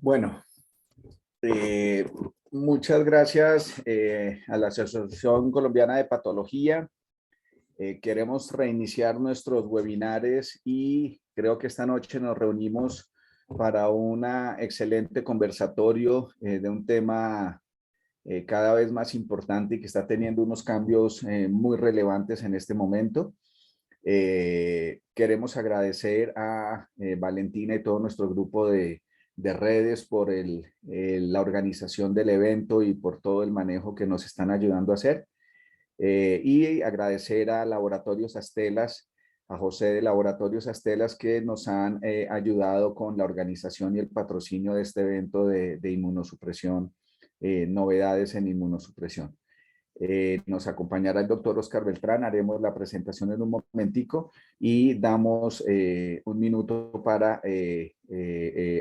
Bueno, eh, muchas gracias a la Asociación Colombiana de Patología. Queremos reiniciar nuestros webinares y creo que esta noche nos reunimos para un excelente conversatorio de un tema cada vez más importante y que está teniendo unos cambios muy relevantes en este momento. Queremos agradecer a Valentina y todo nuestro grupo de redes por la organización del evento y por todo el manejo que nos están ayudando a hacer. Y agradecer a Laboratorios Astelas, a José de Laboratorios Astelas, que nos han ayudado con la organización y el patrocinio de este evento de inmunosupresión, novedades en inmunosupresión. Nos acompañará el doctor Oscar Beltrán, haremos la presentación en un momentico y damos un minuto para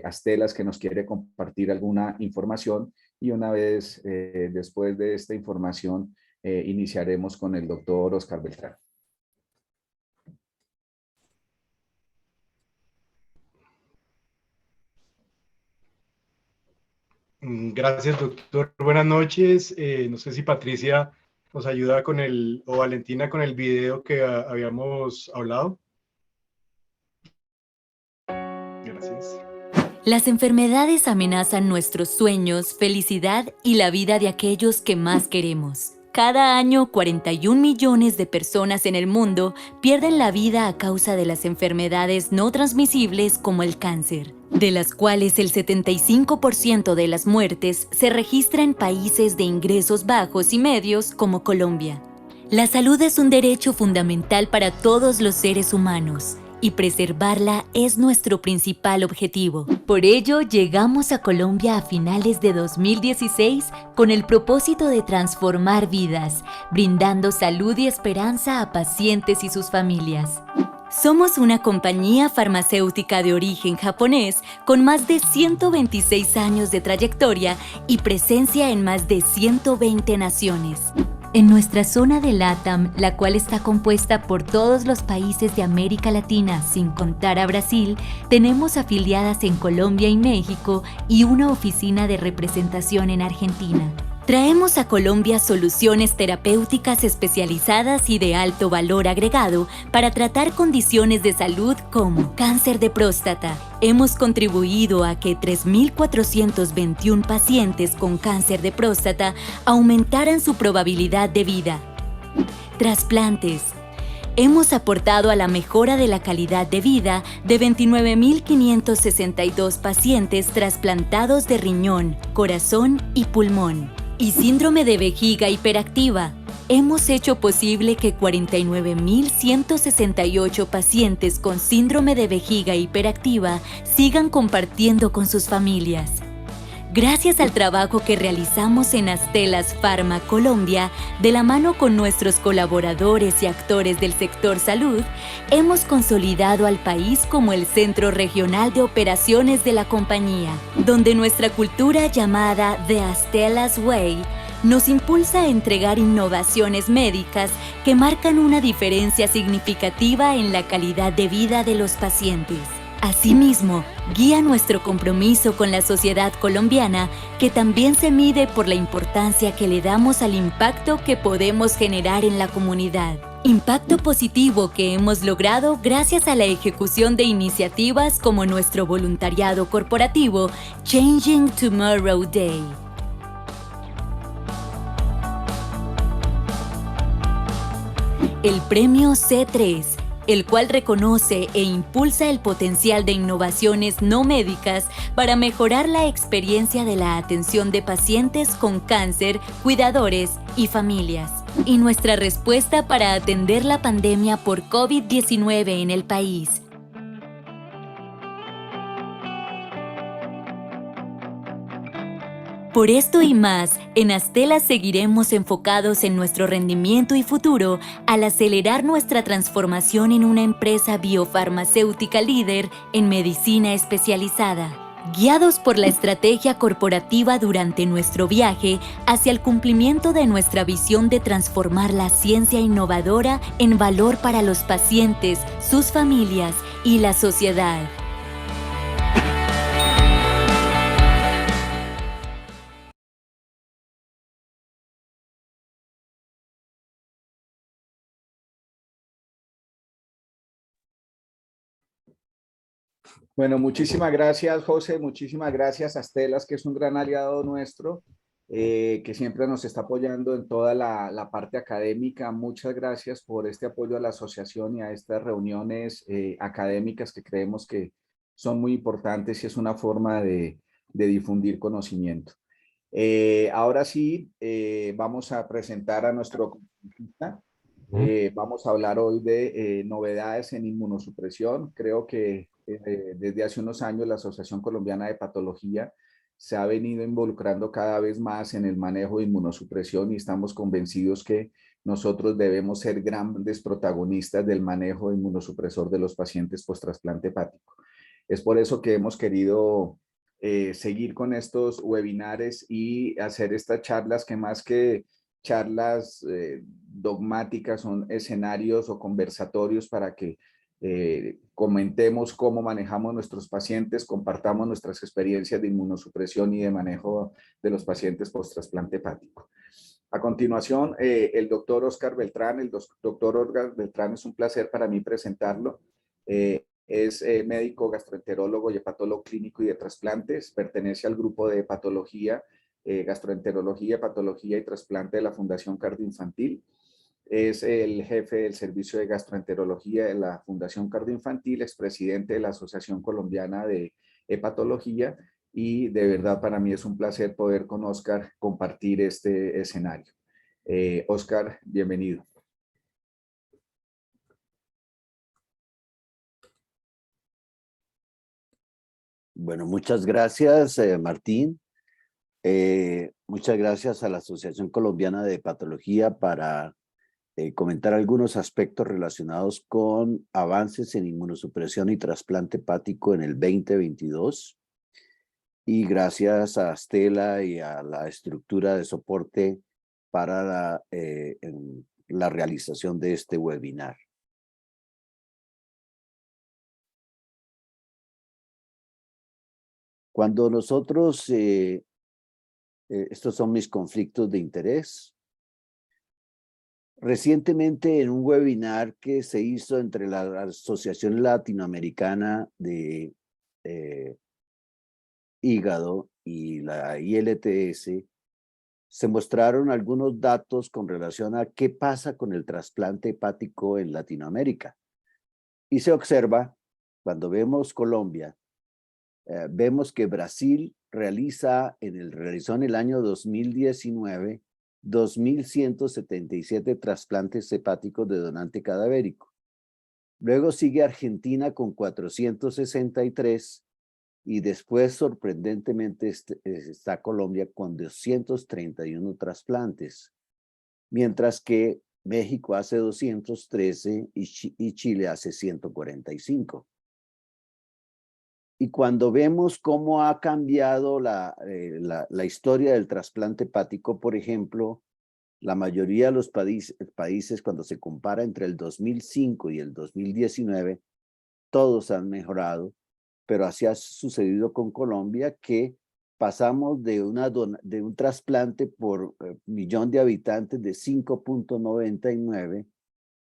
Astelas, que nos quiere compartir alguna información, y una vez después de esta información iniciaremos con el doctor Oscar Beltrán. Gracias, doctor. Buenas noches. No sé si Patricia nos ayuda con o Valentina con el video que habíamos hablado. Gracias. Las enfermedades amenazan nuestros sueños, felicidad y la vida de aquellos que más queremos. Cada año, 41 millones de personas en el mundo pierden la vida a causa de las enfermedades no transmisibles como el cáncer, de las cuales el 75% de las muertes se registra en países de ingresos bajos y medios como Colombia. La salud es un derecho fundamental para todos los seres humanos, y preservarla es nuestro principal objetivo. Por ello, llegamos a Colombia a finales de 2016 con el propósito de transformar vidas, brindando salud y esperanza a pacientes y sus familias. Somos una compañía farmacéutica de origen japonés con más de 126 años de trayectoria y presencia en más de 120 naciones. En nuestra zona de LATAM, la cual está compuesta por todos los países de América Latina, sin contar a Brasil, tenemos afiliadas en Colombia y México y una oficina de representación en Argentina. Traemos a Colombia soluciones terapéuticas especializadas y de alto valor agregado para tratar condiciones de salud como cáncer de próstata. Hemos contribuido a que 3.421 pacientes con cáncer de próstata aumentaran su probabilidad de vida. Trasplantes. Hemos aportado a la mejora de la calidad de vida de 29.562 pacientes trasplantados de riñón, corazón y pulmón. Y síndrome de vejiga hiperactiva. Hemos hecho posible que 49.168 pacientes con síndrome de vejiga hiperactiva sigan compartiendo con sus familias. Gracias al trabajo que realizamos en Astelas Pharma Colombia, de la mano con nuestros colaboradores y actores del sector salud, hemos consolidado al país como el centro regional de operaciones de la compañía, donde nuestra cultura llamada The Astelas Way nos impulsa a entregar innovaciones médicas que marcan una diferencia significativa en la calidad de vida de los pacientes. Asimismo, guía nuestro compromiso con la sociedad colombiana, que también se mide por la importancia que le damos al impacto que podemos generar en la comunidad. Impacto positivo que hemos logrado gracias a la ejecución de iniciativas como nuestro voluntariado corporativo Changing Tomorrow Day. El premio C3, el cual reconoce e impulsa el potencial de innovaciones no médicas para mejorar la experiencia de la atención de pacientes con cáncer, cuidadores y familias. Y nuestra respuesta para atender la pandemia por COVID-19 en el país. Por esto y más, en Astelas seguiremos enfocados en nuestro rendimiento y futuro al acelerar nuestra transformación en una empresa biofarmacéutica líder en medicina especializada, guiados por la estrategia corporativa durante nuestro viaje hacia el cumplimiento de nuestra visión de transformar la ciencia innovadora en valor para los pacientes, sus familias y la sociedad. Bueno, muchísimas gracias, José. Muchísimas gracias a Estelas, que es un gran aliado nuestro, que siempre nos está apoyando en toda la parte académica. Muchas gracias por este apoyo a la asociación y a estas reuniones académicas que creemos que son muy importantes y es una forma de difundir conocimiento. Ahora sí, vamos a presentar a nuestro conferencista. Vamos a hablar hoy de novedades en inmunosupresión. Creo que desde hace unos años la Asociación Colombiana de Patología se ha venido involucrando cada vez más en el manejo de inmunosupresión y estamos convencidos que nosotros debemos ser grandes protagonistas del manejo de inmunosupresor de los pacientes post-trasplante hepático. Es por eso que hemos querido seguir con estos webinares y hacer estas charlas que más que charlas dogmáticas, son escenarios o conversatorios para que comentemos cómo manejamos nuestros pacientes, compartamos nuestras experiencias de inmunosupresión y de manejo de los pacientes post-trasplante hepático. A continuación, el doctor Oscar Beltrán. El doctor Oscar Beltrán, es un placer para mí presentarlo. Es médico gastroenterólogo y hepatólogo clínico y de trasplantes. Pertenece al grupo de hepatología, gastroenterología, hepatología y trasplante de la Fundación Cardioinfantil. Es el jefe del servicio de gastroenterología de la Fundación Cardioinfantil, expresidente de la Asociación Colombiana de Hepatología, y de verdad para mí es un placer poder con Oscar compartir este escenario. Oscar, bienvenido. Bueno, muchas gracias, Martín. Muchas gracias a la Asociación Colombiana de Hepatología para comentar algunos aspectos relacionados con avances en inmunosupresión y trasplante hepático en el 2022. Y gracias a Stella y a la estructura de soporte para la realización de este webinar. Cuando nosotros, estos son mis conflictos de interés. Recientemente en un webinar que se hizo entre la Asociación Latinoamericana de Hígado y la ILTS, se mostraron algunos datos con relación a qué pasa con el trasplante hepático en Latinoamérica. Y se observa, cuando vemos Colombia, vemos que Brasil realizó en el año 2019 2.177 trasplantes hepáticos de donante cadavérico. Luego sigue Argentina con 463 y después, sorprendentemente, está Colombia con 231 trasplantes, mientras que México hace 213 y Chile hace 145. Y cuando vemos cómo ha cambiado la historia del trasplante hepático, por ejemplo, la mayoría de los países, cuando se compara entre el 2005 y el 2019, todos han mejorado, pero así ha sucedido con Colombia, que pasamos de un trasplante por millón de habitantes de 5.99,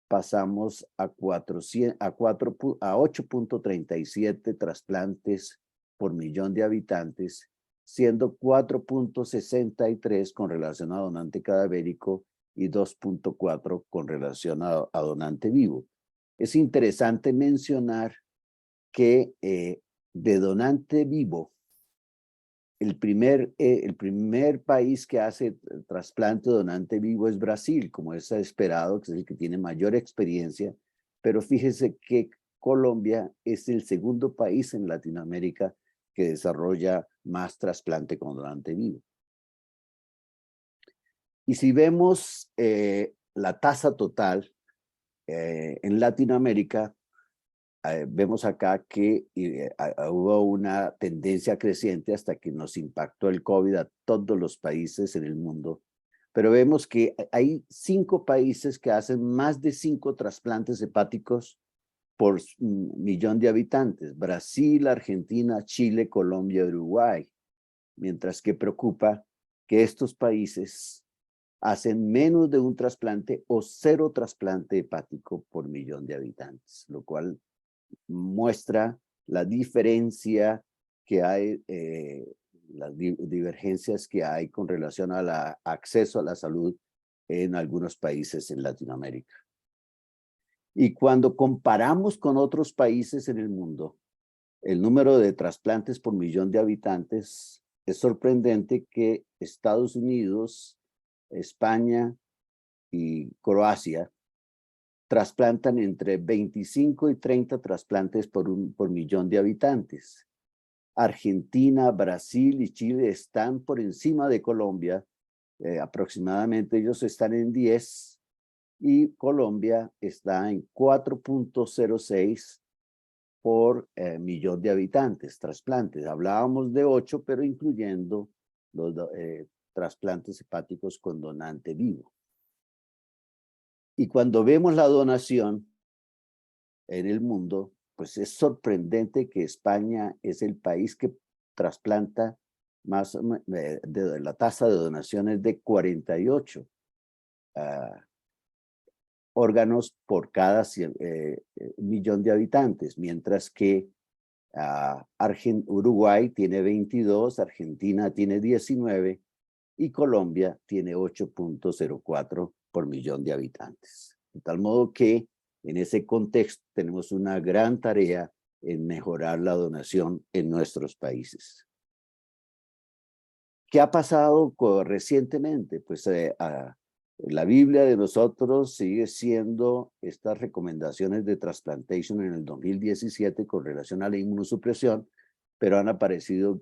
pasamos a 8.37 trasplantes por millón de habitantes, siendo 4.63 con relación a donante cadavérico y 2.4 con relación a donante vivo. Es interesante mencionar que de donante vivo, el primer país que hace trasplante de donante vivo es Brasil, como es esperado, que es el que tiene mayor experiencia, pero fíjese que Colombia es el segundo país en Latinoamérica que desarrolla más trasplante con donante vivo. Y si vemos la tasa total en Latinoamérica, vemos acá que hubo una tendencia creciente hasta que nos impactó el COVID a todos los países en el mundo. Pero vemos que hay 5 países que hacen más de 5 trasplantes hepáticos por millón de habitantes: Brasil, Argentina, Chile, Colombia y Uruguay. Mientras que preocupa que estos países hacen menos de un trasplante o 0 trasplante hepático por millón de habitantes, lo cual muestra la diferencia que hay, las divergencias que hay con relación al acceso a la salud en algunos países en Latinoamérica. Y cuando comparamos con otros países en el mundo, el número de trasplantes por millón de habitantes, es sorprendente que Estados Unidos, España y Croacia trasplantan entre 25 y 30 trasplantes por millón de habitantes. Argentina, Brasil y Chile están por encima de Colombia, aproximadamente ellos están en 10 y Colombia está en 4.06 por millón de habitantes, trasplantes. Hablábamos de 8, pero incluyendo los trasplantes hepáticos con donante vivo. Y cuando vemos la donación en el mundo, pues es sorprendente que España es el país que trasplanta más, de la tasa de donaciones de 48 órganos por cada millón de habitantes, mientras que Uruguay tiene 22, Argentina tiene 19 y Colombia tiene 8.04 por millón de habitantes. De tal modo que en ese contexto tenemos una gran tarea en mejorar la donación en nuestros países. ¿Qué ha pasado recientemente? Pues la Biblia de nosotros sigue siendo estas recomendaciones de transplantation en el 2017 con relación a la inmunosupresión, pero han aparecido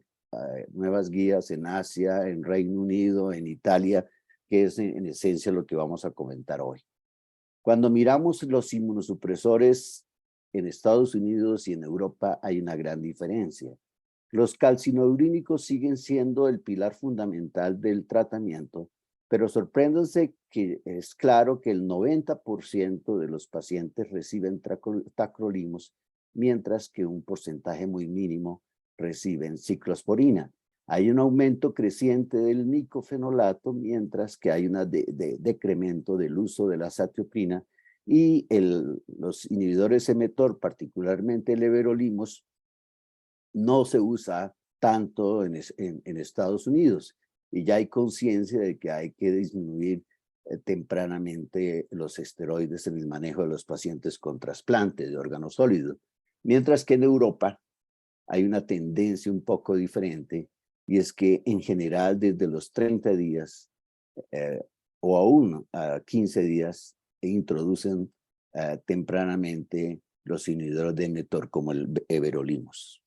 nuevas guías en Asia, en Reino Unido, en Italia, que es en esencia lo que vamos a comentar hoy. Cuando miramos los inmunosupresores en Estados Unidos y en Europa, hay una gran diferencia. Los calcineurínicos siguen siendo el pilar fundamental del tratamiento, pero sorpréndanse que es claro que el 90% de los pacientes reciben tacrolimus, mientras que un porcentaje muy mínimo reciben ciclosporina. Hay un aumento creciente del micofenolato, mientras que hay un decremento del uso de la satioprina y los inhibidores mTOR, particularmente el everolimus, no se usa tanto en Estados Unidos y ya hay conciencia de que hay que disminuir tempranamente los esteroides en el manejo de los pacientes con trasplante de órgano sólido, mientras que en Europa hay una tendencia un poco diferente y es que en general desde los 30 días o aún a 15 días introducen tempranamente los inhibidores de mTOR como el everolimus.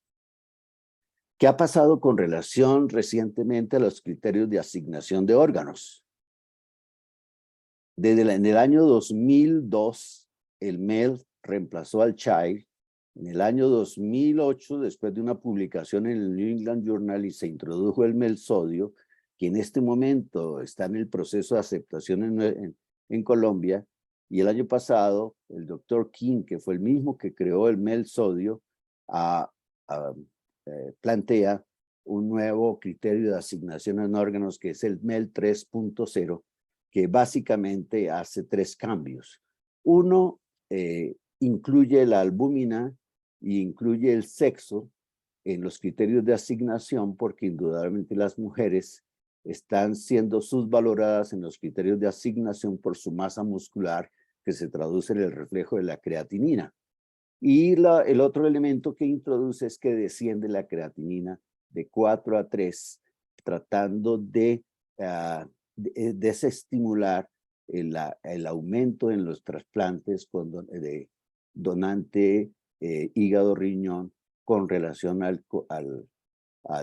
¿Qué ha pasado con relación recientemente a los criterios de asignación de órganos? En el año 2002, el MEL reemplazó al CHILD. En el año 2008, después de una publicación en el New England Journal, y se introdujo el melsodio, que en este momento está en el proceso de aceptación en Colombia. Y el año pasado, el doctor King, que fue el mismo que creó el melsodio, plantea un nuevo criterio de asignación en órganos que es el MEL 3.0, que básicamente hace 3 cambios. Uno, incluye la albúmina y incluye el sexo en los criterios de asignación, porque indudablemente las mujeres están siendo subvaloradas en los criterios de asignación por su masa muscular, que se traduce en el reflejo de la creatinina. Y el otro elemento que introduce es que desciende la creatinina de 4 a 3, tratando de desestimular el aumento en los trasplantes de donante hígado-riñón con relación al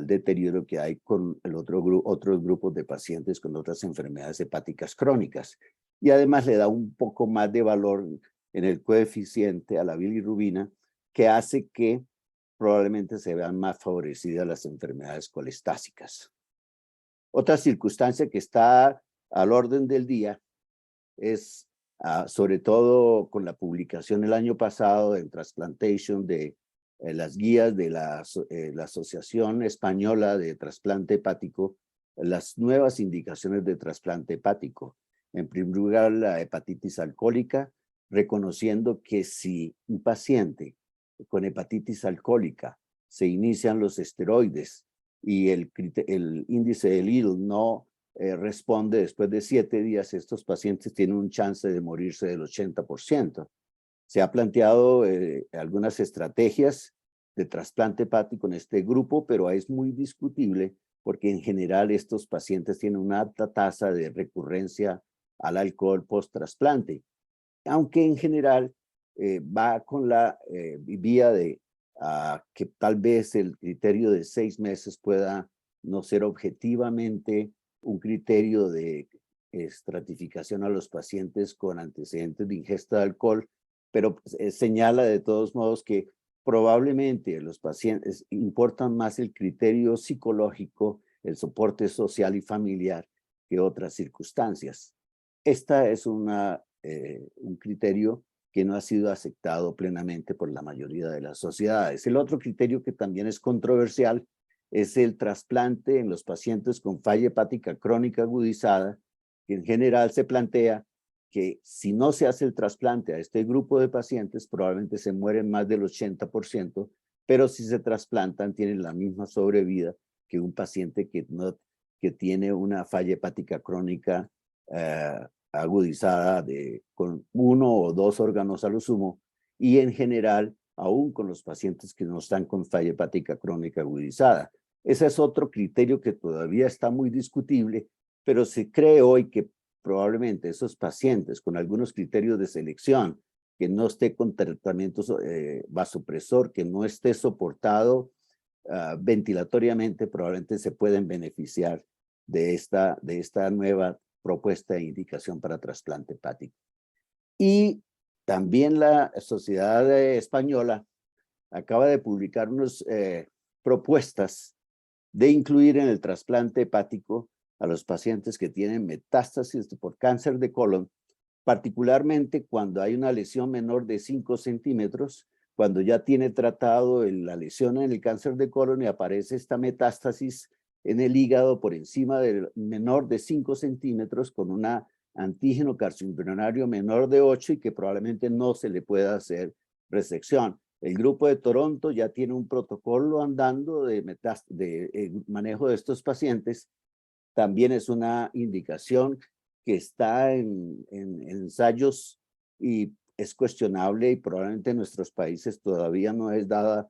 deterioro que hay con otros grupos de pacientes con otras enfermedades hepáticas crónicas. Y además le da un poco más de valor en el coeficiente a la bilirrubina, que hace que probablemente se vean más favorecidas las enfermedades colestásicas. Otra circunstancia que está al orden del día es, sobre todo con la publicación el año pasado en Transplantation de las guías de la Asociación Española de Trasplante Hepático, las nuevas indicaciones de trasplante hepático. En primer lugar, la hepatitis alcohólica, reconociendo que si un paciente con hepatitis alcohólica, se inician los esteroides y el índice de Lidl no responde después de 7 días, estos pacientes tienen un chance de morirse del 80%. Se ha planteado algunas estrategias de trasplante hepático en este grupo, pero es muy discutible porque en general estos pacientes tienen una alta tasa de recurrencia al alcohol post-trasplante, aunque en general va con la vía de que tal vez el criterio de 6 meses pueda no ser objetivamente un criterio de estratificación a los pacientes con antecedentes de ingesta de alcohol, pero señala de todos modos que probablemente los pacientes importan más el criterio psicológico, el soporte social y familiar que otras circunstancias. Esta es un criterio que no ha sido aceptado plenamente por la mayoría de las sociedades. El otro criterio que también es controversial es el trasplante en los pacientes con falla hepática crónica agudizada, que en general se plantea que si no se hace el trasplante a este grupo de pacientes, probablemente se mueren más del 80%, pero si se trasplantan tienen la misma sobrevida que un paciente que tiene una falla hepática crónica agudizada con 1 o 2 órganos a lo sumo, y en general, aún con los pacientes que no están con falla hepática crónica agudizada. Ese es otro criterio que todavía está muy discutible, pero se cree hoy que probablemente esos pacientes con algunos criterios de selección, que no esté con tratamiento vasopresor, que no esté soportado ventilatoriamente, probablemente se pueden beneficiar de esta nueva propuesta de indicación para trasplante hepático. Y también la Sociedad Española acaba de publicar unas propuestas de incluir en el trasplante hepático a los pacientes que tienen metástasis por cáncer de colon, particularmente cuando hay una lesión menor de 5 centímetros, cuando ya tiene tratado la lesión en el cáncer de colon y aparece esta metástasis en el hígado por encima del menor de 5 centímetros con una antígeno carcinoembrionario menor de 8 y que probablemente no se le pueda hacer resección. El grupo de Toronto ya tiene un protocolo andando de manejo de estos pacientes. También es una indicación que está en ensayos y es cuestionable y probablemente en nuestros países todavía no es dada.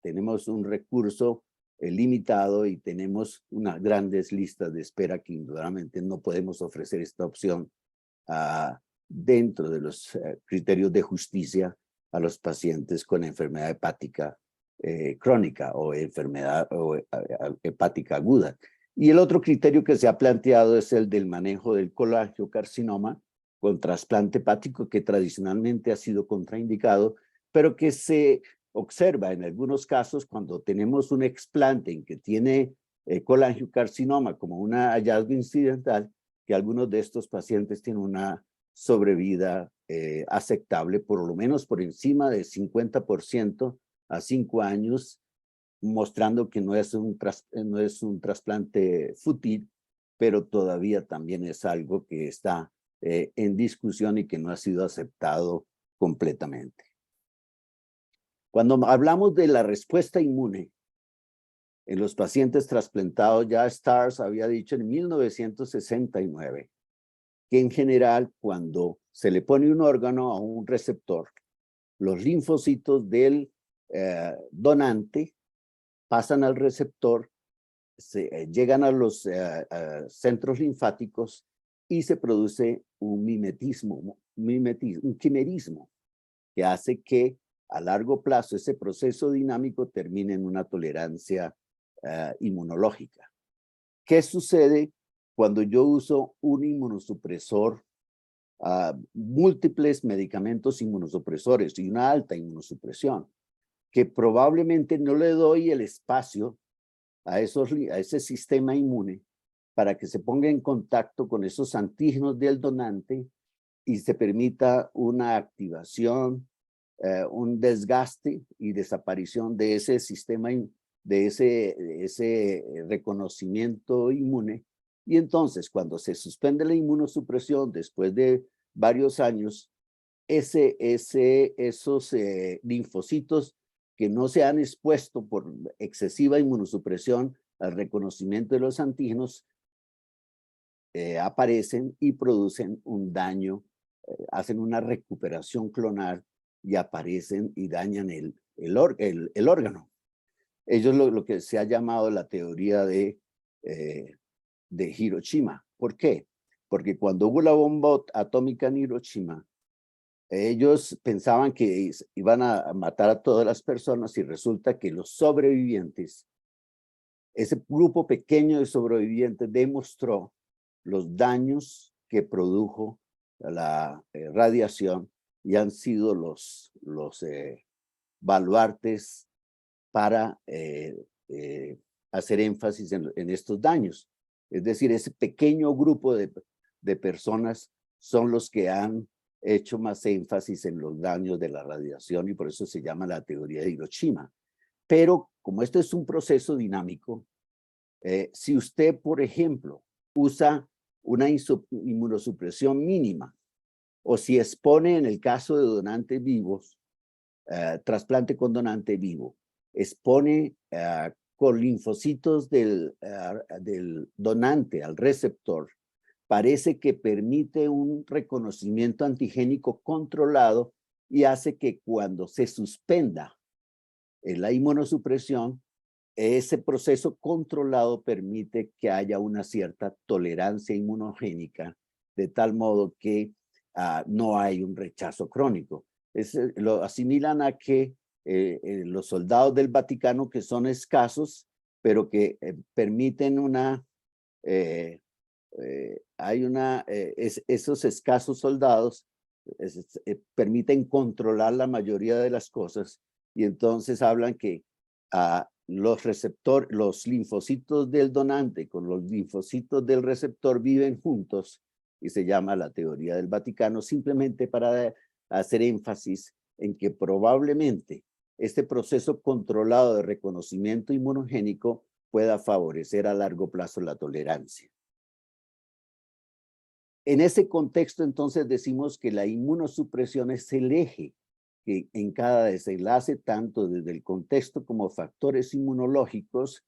Tenemos un recurso limitado y tenemos unas grandes listas de espera que indudablemente no podemos ofrecer esta opción dentro de los criterios de justicia a los pacientes con enfermedad hepática crónica o enfermedad hepática aguda. Y el otro criterio que se ha planteado es el del manejo del colangiocarcinoma con trasplante hepático, que tradicionalmente ha sido contraindicado, pero que se observa en algunos casos cuando tenemos un explante en que tiene colangiocarcinoma como un hallazgo incidental, que algunos de estos pacientes tienen una sobrevida aceptable, por lo menos por encima de 50% a 5 años, mostrando que no es un trasplante fútil, pero todavía también es algo que está en discusión y que no ha sido aceptado completamente. Cuando hablamos de la respuesta inmune en los pacientes trasplantados, ya Stars había dicho en 1969 que en general cuando se le pone un órgano a un receptor, los linfocitos del donante pasan al receptor, llegan a los centros linfáticos y se produce un un quimerismo que hace que a largo plazo ese proceso dinámico termine en una tolerancia inmunológica. ¿Qué sucede cuando yo uso un inmunosupresor, múltiples medicamentos inmunosupresores y una alta inmunosupresión? Que probablemente no le doy el espacio a ese sistema inmune para que se ponga en contacto con esos antígenos del donante y se permita una activación, un desgaste y desaparición de ese sistema, de ese reconocimiento inmune. Y entonces, cuando se suspende la inmunosupresión después de varios años, esos linfocitos que no se han expuesto por excesiva inmunosupresión al reconocimiento de los antígenos, aparecen y producen un daño, hacen una recuperación clonal y aparecen y dañan el órgano. Ello es lo que se ha llamado la teoría de Hiroshima. ¿Por qué? Porque cuando hubo la bomba atómica en Hiroshima, ellos pensaban que iban a matar a todas las personas y resulta que los sobrevivientes, ese grupo pequeño de sobrevivientes demostró los daños que produjo la radiación y han sido los baluartes para hacer énfasis en estos daños. Es decir, ese pequeño grupo de personas son los que han hecho más énfasis en los daños de la radiación y por eso se llama la teoría de Hiroshima. Pero como esto es un proceso dinámico, si usted, por ejemplo, usa una inmunosupresión mínima o si expone en el caso de donantes vivos, trasplante con donante vivo, expone con linfocitos del donante al receptor, parece que permite un reconocimiento antigénico controlado y hace que cuando se suspenda la inmunosupresión, ese proceso controlado permite que haya una cierta tolerancia inmunogénica, de tal modo que no hay un rechazo crónico. Lo asimilan a que los soldados del Vaticano, que son escasos, pero que permiten esos escasos soldados permiten controlar la mayoría de las cosas y entonces hablan que los linfocitos del donante con los linfocitos del receptor viven juntos y se llama la teoría del Vaticano, simplemente para hacer énfasis en que probablemente este proceso controlado de reconocimiento inmunogénico pueda favorecer a largo plazo la tolerancia. En ese contexto, entonces, decimos que la inmunosupresión es el eje que en cada desenlace, tanto desde el contexto como factores inmunológicos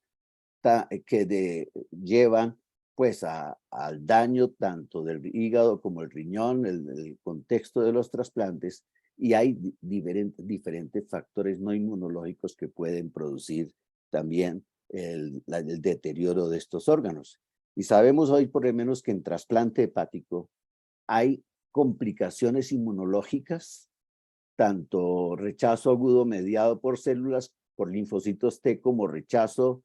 que llevan pues al daño tanto del hígado como el riñón, el contexto de los trasplantes, y hay diferentes factores no inmunológicos que pueden producir también el deterioro de estos órganos. Y sabemos hoy por lo menos que en trasplante hepático hay complicaciones inmunológicas, tanto rechazo agudo mediado por células, por linfocitos T, como rechazo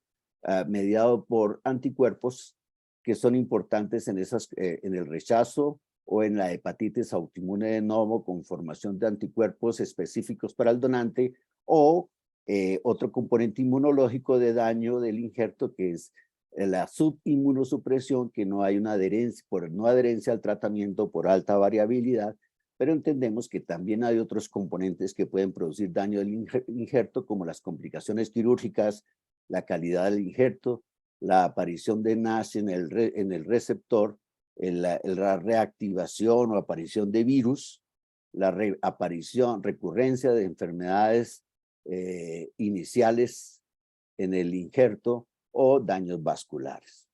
mediado por anticuerpos, que son importantes en el rechazo o en la hepatitis autoinmune de novo con formación de anticuerpos específicos para el donante, o otro componente inmunológico de daño del injerto, que es la subinmunosupresión, que no hay una adherencia, por no adherencia al tratamiento, por alta variabilidad, pero entendemos que también hay otros componentes que pueden producir daño del injerto, como las complicaciones quirúrgicas, la calidad del injerto, la aparición de NASH en el receptor, la reactivación o aparición de virus, la recurrencia de enfermedades iniciales en el injerto o daños vasculares.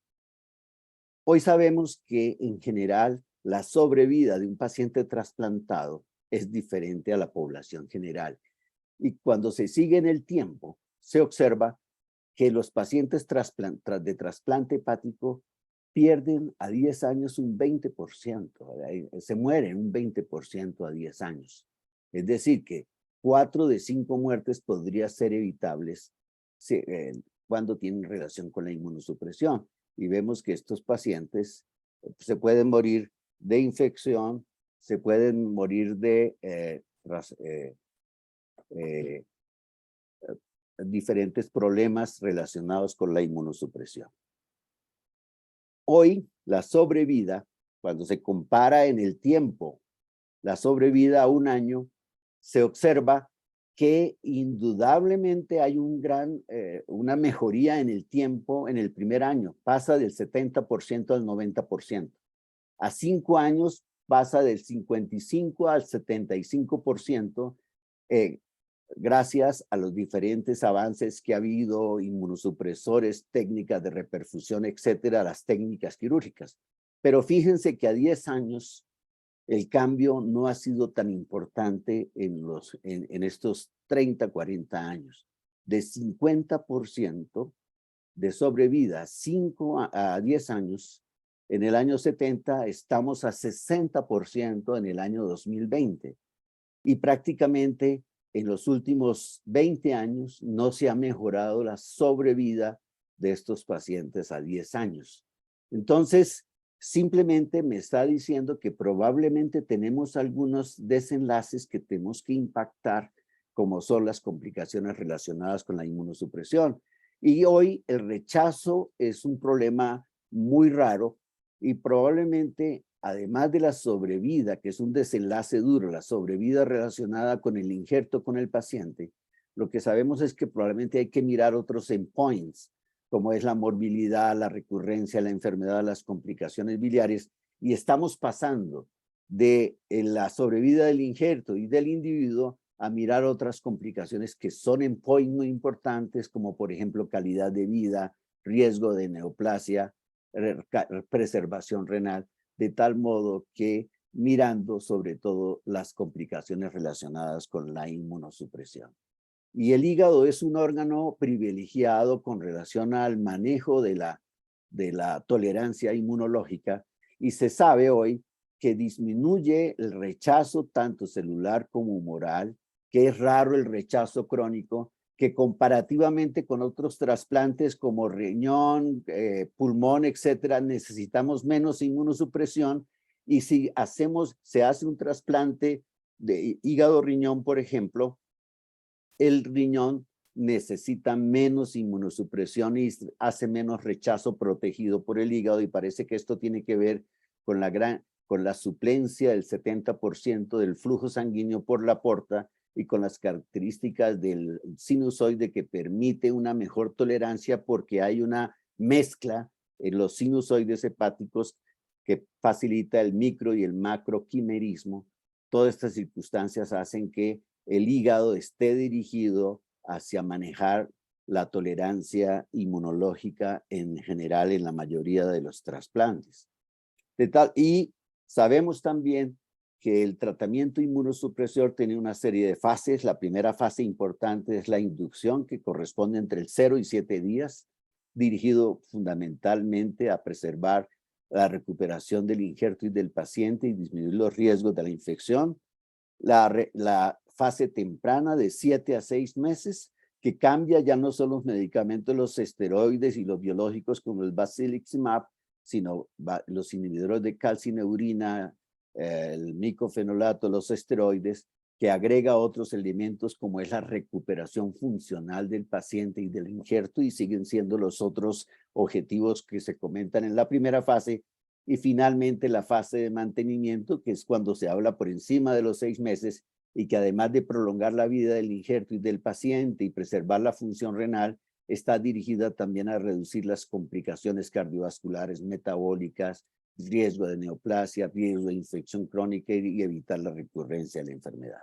Hoy sabemos que en general la sobrevida de un paciente trasplantado es diferente a la población general. Y cuando se sigue en el tiempo, se observa que los pacientes de trasplante hepático pierden a 10 años un 20%, se mueren un 20% a 10 años. Es decir, que 4 de 5 muertes podrían ser evitables cuando tienen relación con la inmunosupresión. Y vemos que estos pacientes se pueden morir de infección, se pueden morir de diferentes problemas relacionados con la inmunosupresión. Hoy, la sobrevida, cuando se compara en el tiempo, la sobrevida a un año, se observa que indudablemente hay una mejoría en el tiempo en el primer año, pasa del 70% al 90%. A 5 años pasa del 55 al 75%, gracias a los diferentes avances que ha habido, inmunosupresores, técnicas de reperfusión, etcétera, las técnicas quirúrgicas. Pero fíjense que a 10 años el cambio no ha sido tan importante en estos 30, 40 años. De 50% de sobrevida 5 a 10 años, en el año 70 estamos a 60% en el año 2020. Y prácticamente en los últimos 20 años no se ha mejorado la sobrevida de estos pacientes a 10 años. Entonces, simplemente me está diciendo que probablemente tenemos algunos desenlaces que tenemos que impactar, como son las complicaciones relacionadas con la inmunosupresión. Y hoy el rechazo es un problema muy raro y probablemente, además de la sobrevida, que es un desenlace duro, la sobrevida relacionada con el injerto con el paciente, lo que sabemos es que probablemente hay que mirar otros endpoints, como es la morbilidad, la recurrencia, la enfermedad, las complicaciones biliares, y estamos pasando de la sobrevida del injerto y del individuo a mirar otras complicaciones que son endpoints muy importantes, como por ejemplo calidad de vida, riesgo de neoplasia, preservación renal, de tal modo que mirando sobre todo las complicaciones relacionadas con la inmunosupresión. Y el hígado es un órgano privilegiado con relación al manejo de la tolerancia inmunológica, y se sabe hoy que disminuye el rechazo tanto celular como humoral, que es raro el rechazo crónico, que comparativamente con otros trasplantes como riñón, pulmón, etcétera, necesitamos menos inmunosupresión, y si se hace un trasplante de hígado-riñón, por ejemplo, el riñón necesita menos inmunosupresión y hace menos rechazo protegido por el hígado, y parece que esto tiene que ver con la suplencia del 70% del flujo sanguíneo por la porta y con las características del sinusoide que permite una mejor tolerancia, porque hay una mezcla en los sinusoides hepáticos que facilita el micro y el macroquimerismo. Todas estas circunstancias hacen que el hígado esté dirigido hacia manejar la tolerancia inmunológica en general en la mayoría de los trasplantes. Y sabemos también que el tratamiento inmunosupresor tiene una serie de fases. La primera fase importante es la inducción, que corresponde entre el 0 y 7 días, dirigido fundamentalmente a preservar la recuperación del injerto y del paciente y disminuir los riesgos de la infección. La fase temprana de 7 a 6 meses, que cambia ya no son los medicamentos, los esteroides y los biológicos como el basiliximab, sino los inhibidores de calcineurina, el micofenolato, los esteroides, que agrega otros elementos como es la recuperación funcional del paciente y del injerto, y siguen siendo los otros objetivos que se comentan en la primera fase. Y finalmente la fase de mantenimiento, que es cuando se habla por encima de los 6 meses y que además de prolongar la vida del injerto y del paciente y preservar la función renal, está dirigida también a reducir las complicaciones cardiovasculares, metabólicas, riesgo de neoplasia, riesgo de infección crónica y evitar la recurrencia de la enfermedad.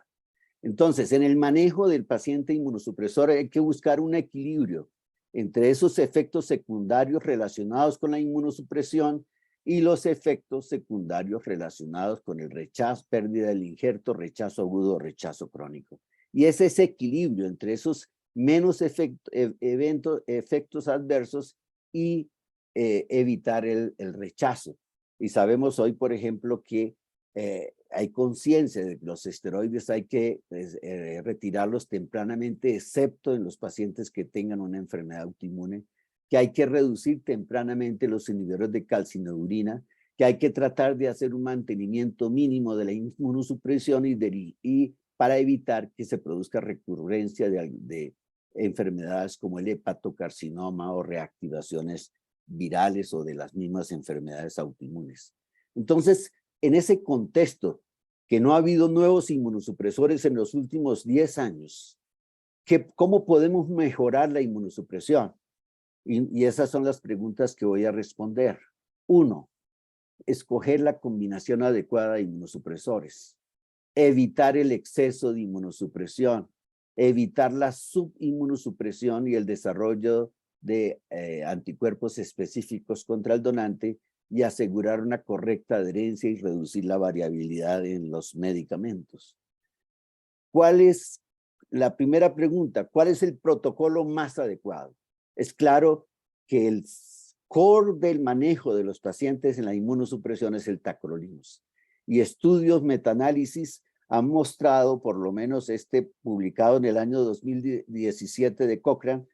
Entonces, en el manejo del paciente inmunosupresor hay que buscar un equilibrio entre esos efectos secundarios relacionados con la inmunosupresión y los efectos secundarios relacionados con el rechazo, pérdida del injerto, rechazo agudo, rechazo crónico. Y es ese equilibrio entre esos menos efectos adversos y evitar el rechazo. Y sabemos hoy, por ejemplo, que hay conciencia de que los esteroides hay que retirarlos tempranamente, excepto en los pacientes que tengan una enfermedad autoinmune, que hay que reducir tempranamente los inhibidores de calcineurina, que hay que tratar de hacer un mantenimiento mínimo de la inmunosupresión y para evitar que se produzca recurrencia de enfermedades como el hepatocarcinoma o reactivaciones virales o de las mismas enfermedades autoinmunes. Entonces, en ese contexto, que no ha habido nuevos inmunosupresores en los últimos 10 años, ¿cómo podemos mejorar la inmunosupresión? Y esas son las preguntas que voy a responder. 1. escoger la combinación adecuada de inmunosupresores, evitar el exceso de inmunosupresión, evitar la subinmunosupresión y el desarrollo de anticuerpos específicos contra el donante y asegurar una correcta adherencia y reducir la variabilidad en los medicamentos. ¿Cuál es la primera pregunta? ¿Cuál es el protocolo más adecuado? Es claro que el core del manejo de los pacientes en la inmunosupresión es el tacrolimus. Y estudios metaanálisis han mostrado, por lo menos publicado en el año 2017 de Cochrane,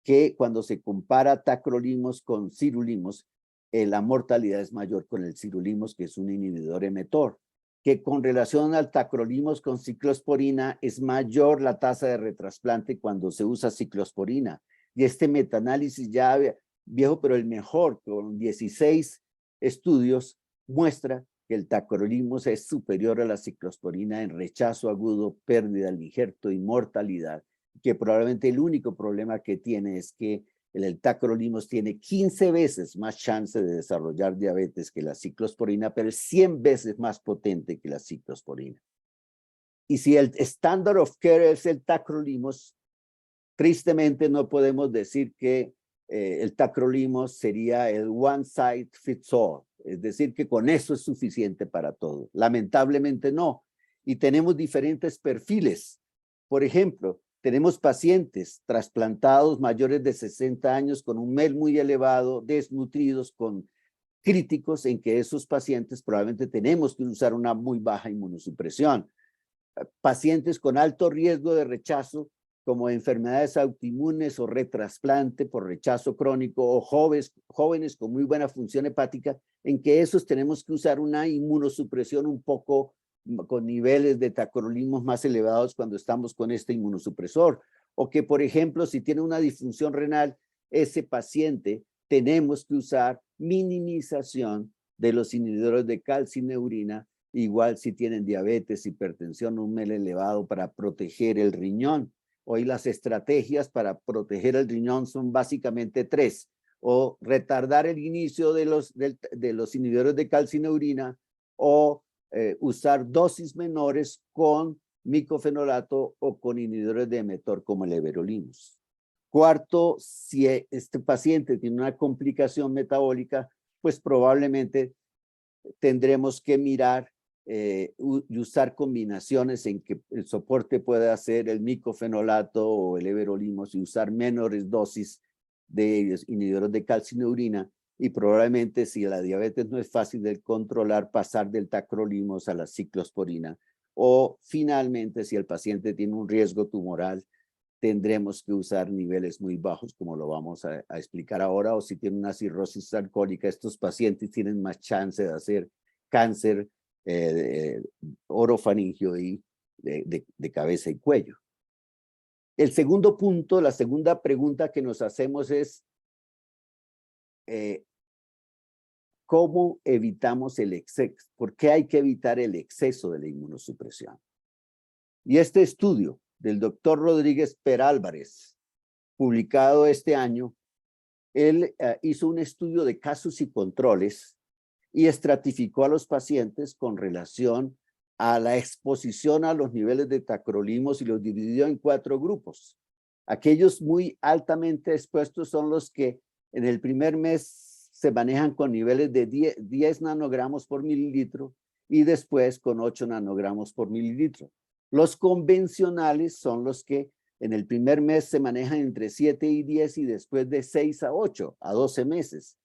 que cuando se compara tacrolimus con sirolimus, la mortalidad es mayor con el sirolimus, que es un inhibidor mTOR, que con relación al tacrolimus con ciclosporina es mayor la tasa de retrasplante cuando se usa ciclosporina. Y este metaanálisis ya viejo, pero el mejor, con 16 estudios, muestra que el tacrolimus es superior a la ciclosporina en rechazo agudo, pérdida del injerto y mortalidad, que probablemente el único problema que tiene es que el tacrolimus tiene 15 veces más chance de desarrollar diabetes que la ciclosporina, pero es 100 veces más potente que la ciclosporina. Y si el standard of care es el tacrolimus, tristemente no podemos decir que el tacrolimus sería el one size fits all, es decir, que con eso es suficiente para todo. Lamentablemente no. Y tenemos diferentes perfiles. Por ejemplo, tenemos pacientes trasplantados mayores de 60 años con un MEL muy elevado, desnutridos, con críticos en que esos pacientes probablemente tenemos que usar una muy baja inmunosupresión. Pacientes con alto riesgo de rechazo, como enfermedades autoinmunes o retrasplante por rechazo crónico, o jóvenes con muy buena función hepática, en que esos tenemos que usar una inmunosupresión un poco con niveles de tacrolimus más elevados cuando estamos con este inmunosupresor. O que, por ejemplo, si tiene una disfunción renal, ese paciente tenemos que usar minimización de los inhibidores de calcineurina, igual si tienen diabetes, hipertensión, un MEL elevado, para proteger el riñón. Hoy las estrategias para proteger el riñón son básicamente 3: o retardar el inicio de los inhibidores de calcineurina, o usar dosis menores con micofenolato o con inhibidores de mTOR como el everolimus. Cuarto, si este paciente tiene una complicación metabólica, pues probablemente tendremos que mirar y usar combinaciones en que el soporte pueda ser el micofenolato o el everolimus y usar menores dosis de inhibidores de calcineurina, y probablemente, si la diabetes no es fácil de controlar, pasar del tacrolimus a la ciclosporina. O finalmente, si el paciente tiene un riesgo tumoral, tendremos que usar niveles muy bajos, como lo vamos a explicar ahora, o si tiene una cirrosis alcohólica, estos pacientes tienen más chance de hacer cáncer orofaringio y de cabeza y cuello. El segundo punto, la segunda pregunta que nos hacemos es, ¿cómo evitamos el exceso? ¿Por qué hay que evitar el exceso de la inmunosupresión? Y este estudio del doctor Rodríguez Perálvarez, publicado este año, él hizo un estudio de casos y controles y estratificó a los pacientes con relación a la exposición a los niveles de tacrolimus y los dividió en 4 grupos. Aquellos muy altamente expuestos son los que en el primer mes se manejan con niveles de 10 nanogramos por mililitro y después con 8 nanogramos por mililitro. Los convencionales son los que en el primer mes se manejan entre 7 y 10 y después de 6 a 8, a 12 meses.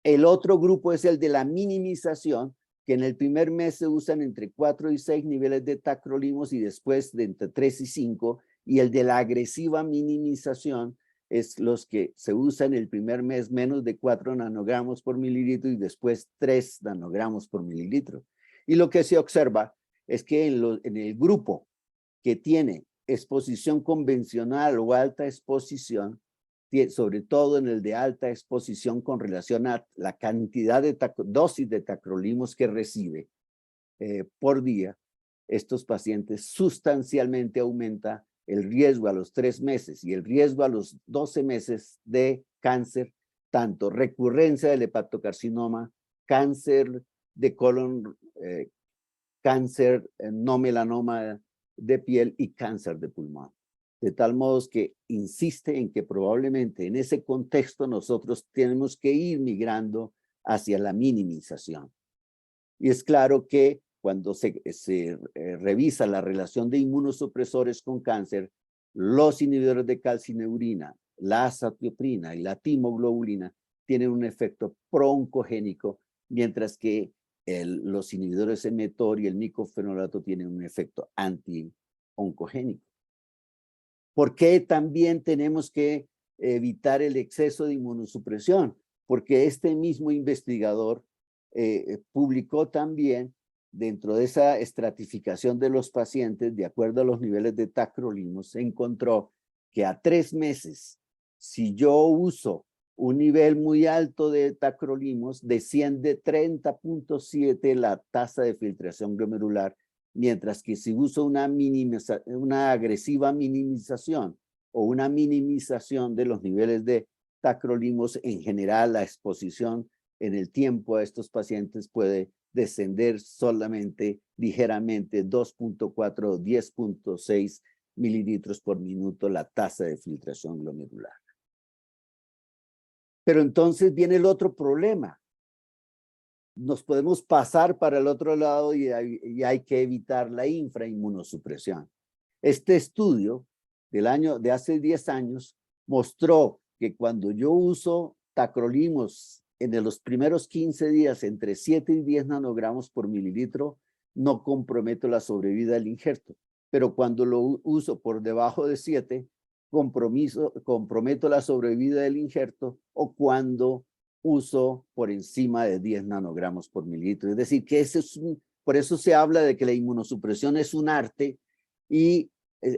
El otro grupo es el de la minimización, que en el primer mes se usan entre 4 y 6 niveles de tacrolimus y después de entre 3 y 5. Y el de la agresiva minimización es los que se usan el primer mes menos de 4 nanogramos por mililitro y después 3 nanogramos por mililitro. Y lo que se observa es que en el grupo que tiene exposición convencional o alta exposición, sobre todo en el de alta exposición con relación a la cantidad de dosis de tacrolimus que recibe por día, estos pacientes sustancialmente aumenta el riesgo a los 3 meses y el riesgo a los 12 meses de cáncer, tanto recurrencia del hepatocarcinoma, cáncer de colon, cáncer no melanoma de piel y cáncer de pulmón. De tal modo que insiste en que probablemente en ese contexto nosotros tenemos que ir migrando hacia la minimización. Y es claro que cuando se revisa la relación de inmunosupresores con cáncer, los inhibidores de calcineurina, la azatioprina y la timoglobulina tienen un efecto pro-oncogénico, mientras que los inhibidores de mTOR y el micofenolato tienen un efecto anti-oncogénico. ¿Por qué también tenemos que evitar el exceso de inmunosupresión? Porque este mismo investigador publicó también dentro de esa estratificación de los pacientes, de acuerdo a los niveles de tacrolimus, se encontró que a 3 meses, si yo uso un nivel muy alto de tacrolimus, desciende 30.7 la tasa de filtración glomerular, mientras que si uso una agresiva minimización o una minimización de los niveles de tacrolimus, en general la exposición en el tiempo a estos pacientes puede descender solamente ligeramente 2.4 o 10.6 mililitros por minuto la tasa de filtración glomerular. Pero entonces viene el otro problema. Nos podemos pasar para el otro lado y hay que evitar la infrainmunosupresión. Este estudio de hace 10 años mostró que cuando yo uso tacrolimus en los primeros 15 días entre 7 y 10 nanogramos por mililitro, no comprometo la sobrevida del injerto. Pero cuando lo uso por debajo de 7, comprometo la sobrevida del injerto, o cuando uso por encima de 10 nanogramos por mililitro. Es decir, que por eso se habla de que la inmunosupresión es un arte, y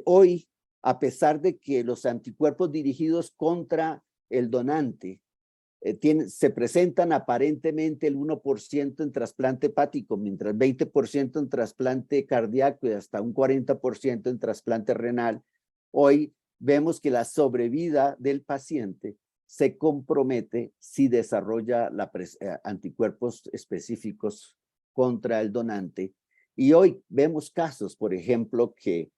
hoy, a pesar de que los anticuerpos dirigidos contra el donante se presentan aparentemente el 1% en trasplante hepático, mientras 20% en trasplante cardíaco y hasta un 40% en trasplante renal, hoy vemos que la sobrevida del paciente se compromete si desarrolla anticuerpos específicos contra el donante. Y hoy vemos casos, por ejemplo, que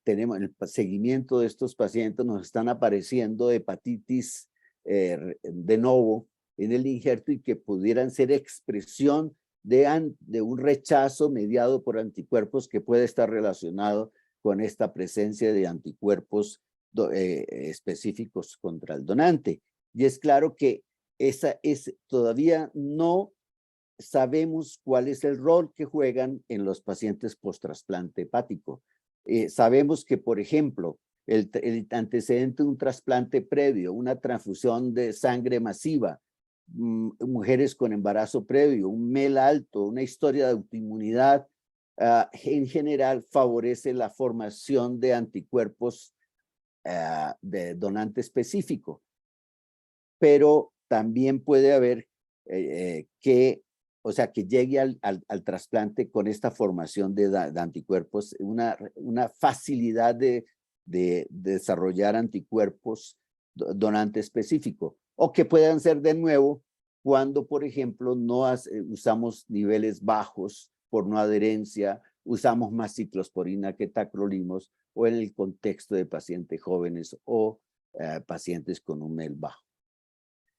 tenemos el seguimiento de estos pacientes, nos están apareciendo hepatitis de novo en el injerto, y que pudieran ser expresión de un rechazo mediado por anticuerpos que puede estar relacionado con esta presencia de anticuerpos específicos contra el donante. Y es claro que todavía no sabemos cuál es el rol que juegan en los pacientes post-trasplante hepático. Sabemos que, por ejemplo, el antecedente de un trasplante previo, una transfusión de sangre masiva, mujeres con embarazo previo, un MEL alto, una historia de autoinmunidad, en general favorece la formación de anticuerpos de donante específico. Pero también puede haber que llegue al trasplante con esta formación de anticuerpos, una facilidad de desarrollar anticuerpos donante específico, o que puedan ser de nuevo cuando, por ejemplo, no usamos niveles bajos por no adherencia, usamos más ciclosporina que tacrolimus, o en el contexto de pacientes jóvenes o pacientes con un MEL bajo.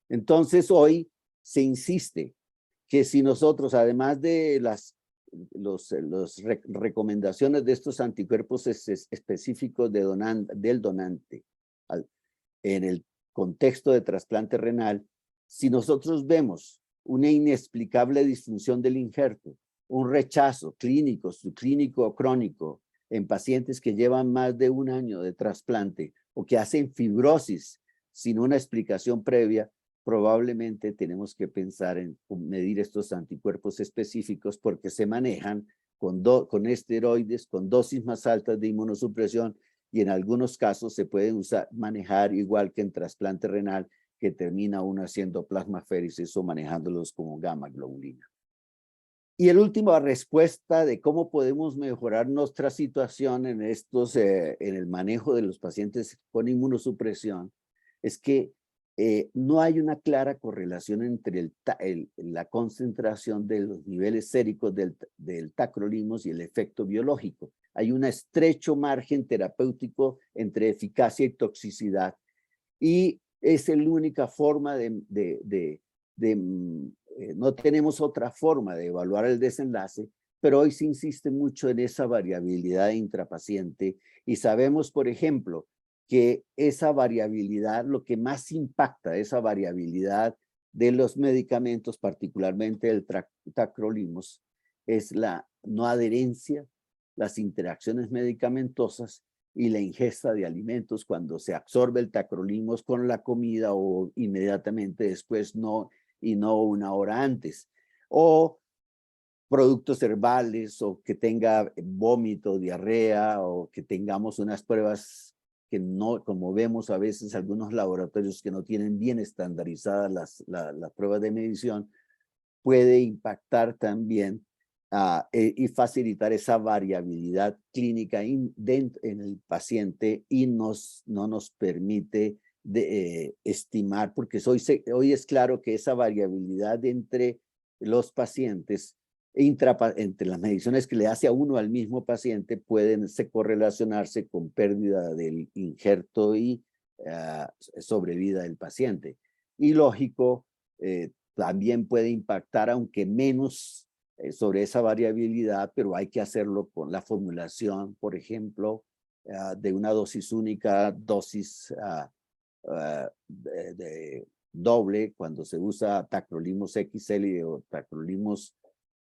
Entonces, hoy se insiste que si nosotros, además de las recomendaciones de estos anticuerpos específicos del donante en el contexto de trasplante renal, si nosotros vemos una inexplicable disfunción del injerto, un rechazo clínico, subclínico o crónico en pacientes que llevan más de 1 año de trasplante, o que hacen fibrosis sin una explicación previa, probablemente tenemos que pensar en medir estos anticuerpos específicos, porque se manejan con esteroides, con dosis más altas de inmunosupresión, y en algunos casos se pueden manejar igual que en trasplante renal, que termina uno haciendo plasmaféresis o manejándolos como gamma globulina. Y la última respuesta de cómo podemos mejorar nuestra situación en el manejo de los pacientes con inmunosupresión, es que no hay una clara correlación entre la concentración de los niveles séricos del tacrolimus y el efecto biológico. Hay un estrecho margen terapéutico entre eficacia y toxicidad, y es la única forma no tenemos otra forma de evaluar el desenlace, pero hoy se insiste mucho en esa variabilidad intrapaciente, y sabemos, por ejemplo, que esa variabilidad, lo que más impacta esa variabilidad de los medicamentos, particularmente el tacrolimus, es la no adherencia, las interacciones medicamentosas y la ingesta de alimentos cuando se absorbe el tacrolimus con la comida o inmediatamente después, y no una hora antes. O productos herbales, o que tenga vómito, diarrea, o que tengamos unas pruebas que no, como vemos a veces algunos laboratorios que no tienen bien estandarizadas las pruebas de medición, puede impactar también y facilitar esa variabilidad clínica en el paciente, y no nos permite estimar, porque hoy es claro que esa variabilidad entre los pacientes, entre las mediciones que le hace a uno al mismo paciente, pueden correlacionarse con pérdida del injerto y sobrevida del paciente. Y lógico, también puede impactar, aunque menos, sobre esa variabilidad, pero hay que hacerlo con la formulación, por ejemplo, de una dosis única, dosis de doble, cuando se usa tacrolimus XL o tacrolimus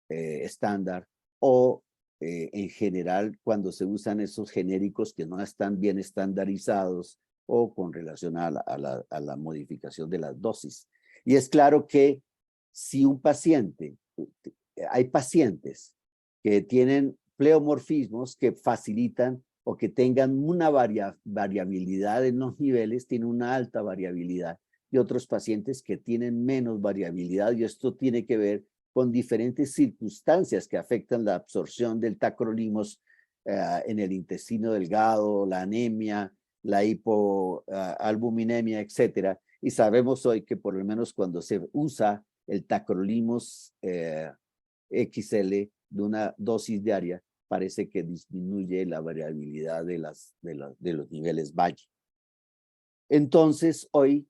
estándar, o en general cuando se usan esos genéricos que no están bien estandarizados, o con relación a la modificación de las dosis. Y es claro que si un paciente, hay pacientes que tienen pleomorfismos que facilitan o que tengan una variabilidad en los niveles, tienen una alta variabilidad, y otros pacientes que tienen menos variabilidad, y esto tiene que ver con diferentes circunstancias que afectan la absorción del tacrolimus en el intestino delgado, la anemia, la hipoalbuminemia, etcétera. Y sabemos hoy que por lo menos cuando se usa el tacrolimus XL de una dosis diaria, parece que disminuye la variabilidad de los niveles valle. Entonces, hoy,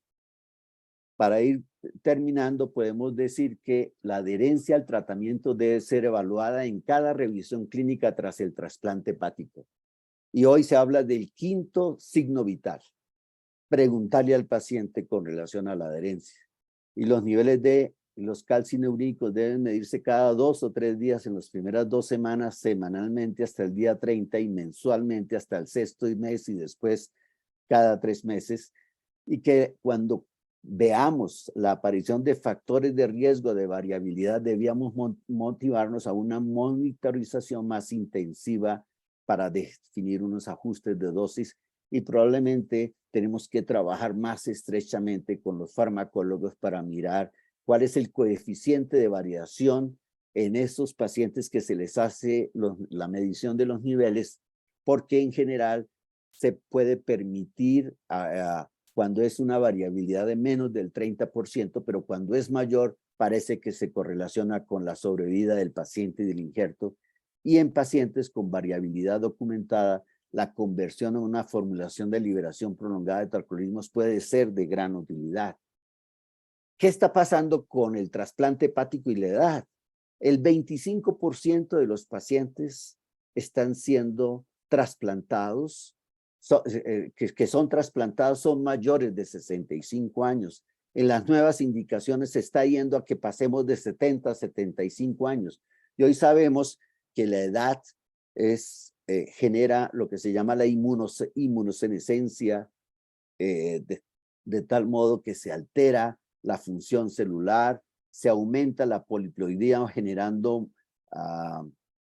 para ir terminando, podemos decir que la adherencia al tratamiento debe ser evaluada en cada revisión clínica tras el trasplante hepático. Y hoy se habla del quinto signo vital: preguntarle al paciente con relación a la adherencia. Y los niveles de los calcineúricos deben medirse cada 2 o 3 días en las primeras 2 semanas, semanalmente hasta el día 30 y mensualmente hasta el 6º mes, y después cada 3 meses. Y que cuando veamos la aparición de factores de riesgo de variabilidad, debíamos motivarnos a una monitorización más intensiva para definir unos ajustes de dosis, y probablemente tenemos que trabajar más estrechamente con los farmacólogos para mirar cuál es el coeficiente de variación en esos pacientes que se les hace la medición de los niveles, porque en general se puede permitir cuando es una variabilidad de menos del 30%, pero cuando es mayor parece que se correlaciona con la sobrevida del paciente y del injerto. Y en pacientes con variabilidad documentada, la conversión a una formulación de liberación prolongada de tacrolimus puede ser de gran utilidad. ¿Qué está pasando con el trasplante hepático y la edad? El 25% de los pacientes están siendo trasplantados, que son trasplantados, son mayores de 65 años. En las nuevas indicaciones se está yendo a que pasemos de 70 a 75 años. Y hoy sabemos que la edad genera lo que se llama la inmunosenescencia, de tal modo que se altera la función celular, se aumenta la poliploidía, generando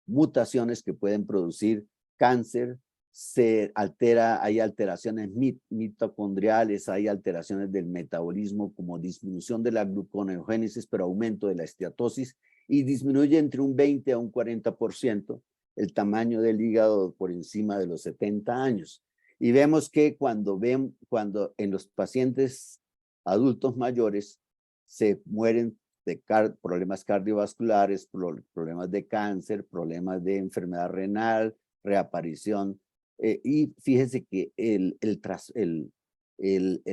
mutaciones que pueden producir cáncer, se altera, hay alteraciones mitocondriales, hay alteraciones del metabolismo, como disminución de la gluconeogénesis, pero aumento de la esteatosis, y disminuye entre un 20 a un 40% el tamaño del hígado por encima de los 70 años. Y vemos que cuando en los pacientes adultos mayores se mueren de problemas cardiovasculares, problemas de cáncer, problemas de enfermedad renal, reaparición. Y fíjese que el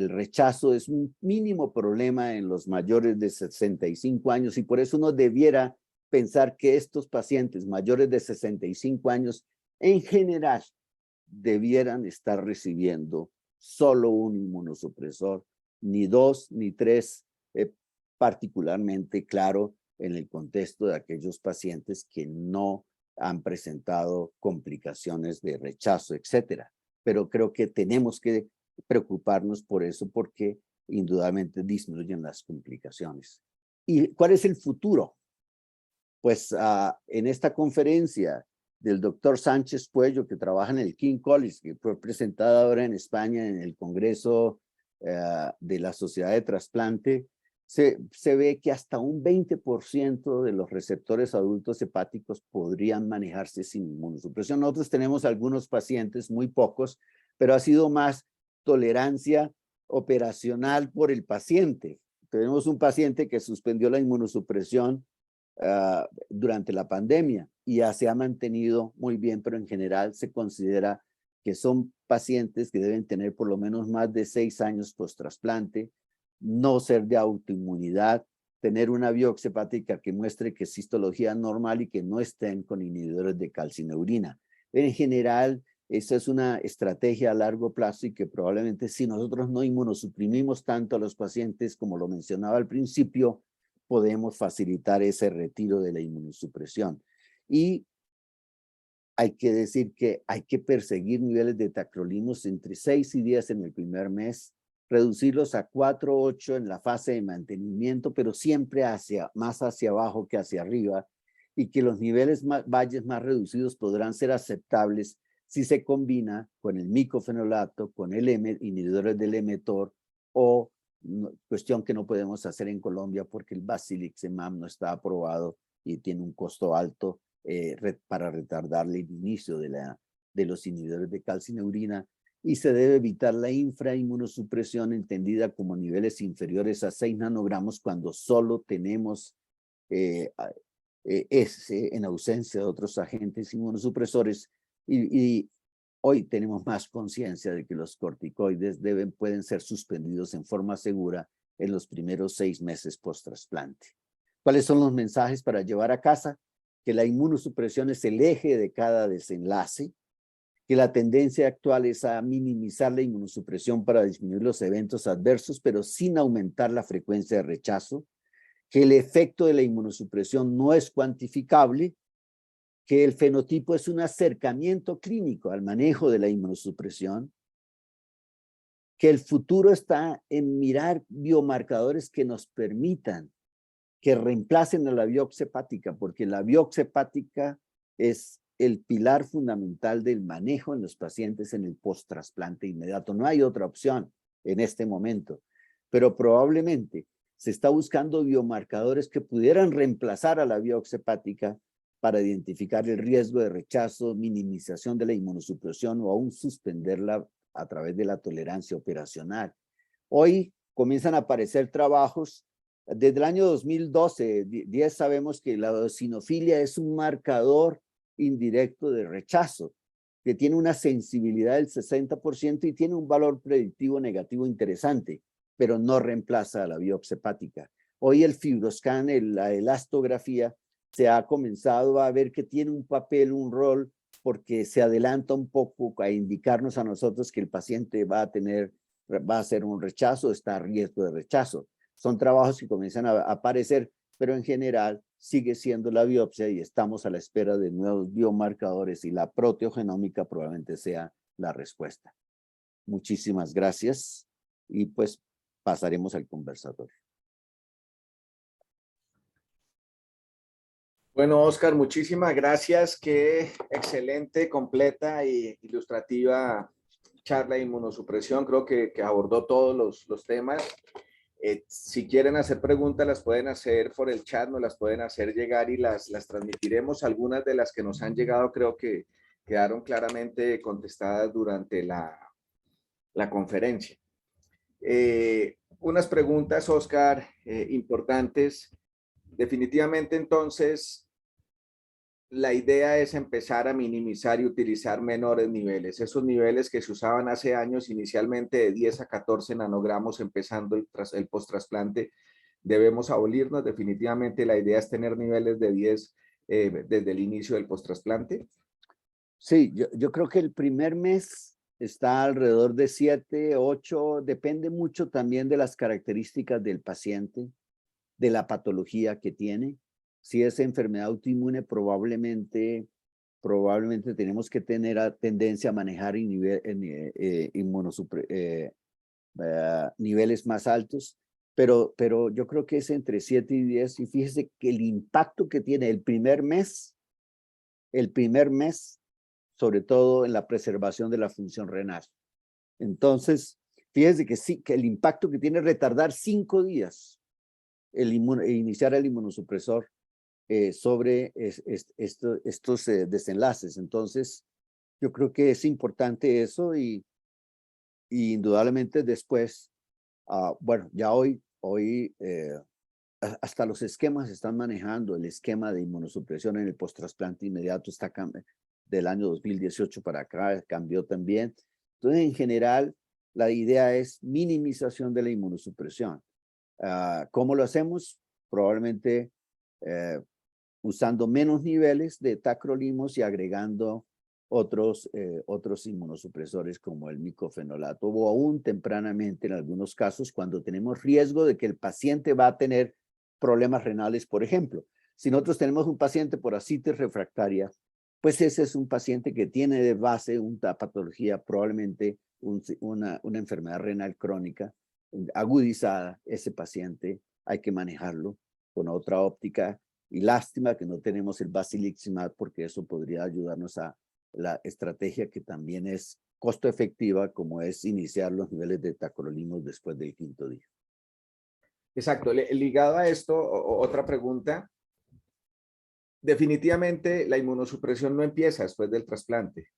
rechazo es un mínimo problema en los mayores de 65 años y por eso uno debiera pensar que estos pacientes mayores de 65 años en general debieran estar recibiendo solo un inmunosupresor, ni 2 ni 3, particularmente claro en el contexto de aquellos pacientes que no han presentado complicaciones de rechazo, etcétera. Pero creo que tenemos que preocuparnos por eso porque indudablemente disminuyen las complicaciones. ¿Y cuál es el futuro? Pues en esta conferencia del doctor Sánchez Puello, que trabaja en el King College, que fue presentada ahora en España en el Congreso de la Sociedad de Trasplante, se ve que hasta un 20% de los receptores adultos hepáticos podrían manejarse sin inmunosupresión. Nosotros tenemos algunos pacientes, muy pocos, pero ha sido más tolerancia operacional por el paciente. Tenemos un paciente que suspendió la inmunosupresión durante la pandemia y ya se ha mantenido muy bien, pero en general se considera que son pacientes que deben tener por lo menos más de 6 años post-trasplante, no ser de autoinmunidad, tener una biopsia hepática que muestre que es histología normal y que no estén con inhibidores de calcineurina. En general, esa es una estrategia a largo plazo y que probablemente si nosotros no inmunosuprimimos tanto a los pacientes, como lo mencionaba al principio, podemos facilitar ese retiro de la inmunosupresión. Y hay que decir que hay que perseguir niveles de tacrolimus entre 6 y 10 en el primer mes, reducirlos a 4 o 8 en la fase de mantenimiento, pero siempre más hacia abajo que hacia arriba, y que los niveles valles más reducidos podrán ser aceptables si se combina con el micofenolato, con el inhibidores del mTOR o cuestión que no podemos hacer en Colombia porque el Basiliximab no está aprobado y tiene un costo alto para retardar el inicio de los inhibidores de calcineurina, y se debe evitar la infrainmunosupresión entendida como niveles inferiores a 6 nanogramos cuando solo tenemos en ausencia de otros agentes inmunosupresores y hoy tenemos más conciencia de que los corticoides pueden ser suspendidos en forma segura en los primeros 6 meses post-trasplante. ¿Cuáles son los mensajes para llevar a casa? Que la inmunosupresión es el eje de cada desenlace, que la tendencia actual es a minimizar la inmunosupresión para disminuir los eventos adversos, pero sin aumentar la frecuencia de rechazo, que el efecto de la inmunosupresión no es cuantificable, que el fenotipo es un acercamiento clínico al manejo de la inmunosupresión, que el futuro está en mirar biomarcadores que nos permitan que reemplacen a la biopsia hepática, porque la biopsia hepática es el pilar fundamental del manejo en los pacientes en el post-trasplante inmediato. No hay otra opción en este momento, pero probablemente se está buscando biomarcadores que pudieran reemplazar a la biopsia hepática para identificar el riesgo de rechazo, minimización de la inmunosupresión o aún suspenderla a través de la tolerancia operacional. Hoy comienzan a aparecer trabajos. Desde el año 2012, 10 sabemos que la eosinofilia es un marcador indirecto de rechazo, que tiene una sensibilidad del 60% y tiene un valor predictivo negativo interesante, pero no reemplaza a la biopsia hepática. Hoy el FibroScan, la elastografía, se ha comenzado a ver que tiene un papel, un rol, porque se adelanta un poco a indicarnos a nosotros que el paciente va a hacer un rechazo, está a riesgo de rechazo. Son trabajos que comienzan a aparecer, pero en general sigue siendo la biopsia y estamos a la espera de nuevos biomarcadores y la proteogenómica probablemente sea la respuesta. Muchísimas gracias y pues pasaremos al conversatorio. Bueno, Oscar, muchísimas gracias. Qué excelente, completa e ilustrativa charla de inmunosupresión. Creo que abordó todos los temas. Si quieren hacer preguntas, las pueden hacer por el chat, nos las pueden hacer llegar y las transmitiremos. Algunas de las que nos han llegado creo que quedaron claramente contestadas durante la conferencia. Unas preguntas, Oscar, importantes. Definitivamente, entonces, la idea es empezar a minimizar y utilizar menores niveles. Esos niveles que se usaban hace años, inicialmente de 10 a 14 nanogramos, empezando el post-trasplante, debemos abolirnos. Definitivamente la idea es tener niveles de 10 desde el inicio del post-trasplante. Sí, yo creo que el primer mes está alrededor de 7, 8, depende mucho también de las características del paciente, de la patología que tiene. Si es enfermedad autoinmune, probablemente tenemos que tener tendencia a manejar niveles más altos, pero yo creo que es entre 7 y 10, y fíjese que el impacto que tiene el primer mes, sobre todo en la preservación de la función renal. Entonces, fíjese que sí, que el impacto que tiene retardar 5 días iniciar el inmunosupresor sobre estos desenlaces. Entonces, yo creo que es importante eso y indudablemente después, bueno, ya hoy hasta los esquemas están manejando el esquema de inmunosupresión en el post-trasplante inmediato, está del año 2018 para acá, cambió también. Entonces, en general, la idea es minimización de la inmunosupresión. ¿Cómo lo hacemos? Probablemente usando menos niveles de tacrolimus y agregando otros inmunosupresores como el micofenolato, o aún tempranamente en algunos casos cuando tenemos riesgo de que el paciente va a tener problemas renales. Por ejemplo, si nosotros tenemos un paciente por ascitis refractaria, pues ese es un paciente que tiene de base una patología, probablemente una enfermedad renal crónica agudizada. Ese paciente hay que manejarlo con otra óptica, y lástima que no tenemos el basiliximab, porque eso podría ayudarnos a la estrategia que también es costo efectiva, como es iniciar los niveles de tacrolimus después del 5º día. Exacto. Ligado a esto, otra pregunta. Definitivamente la inmunosupresión no empieza después del trasplante.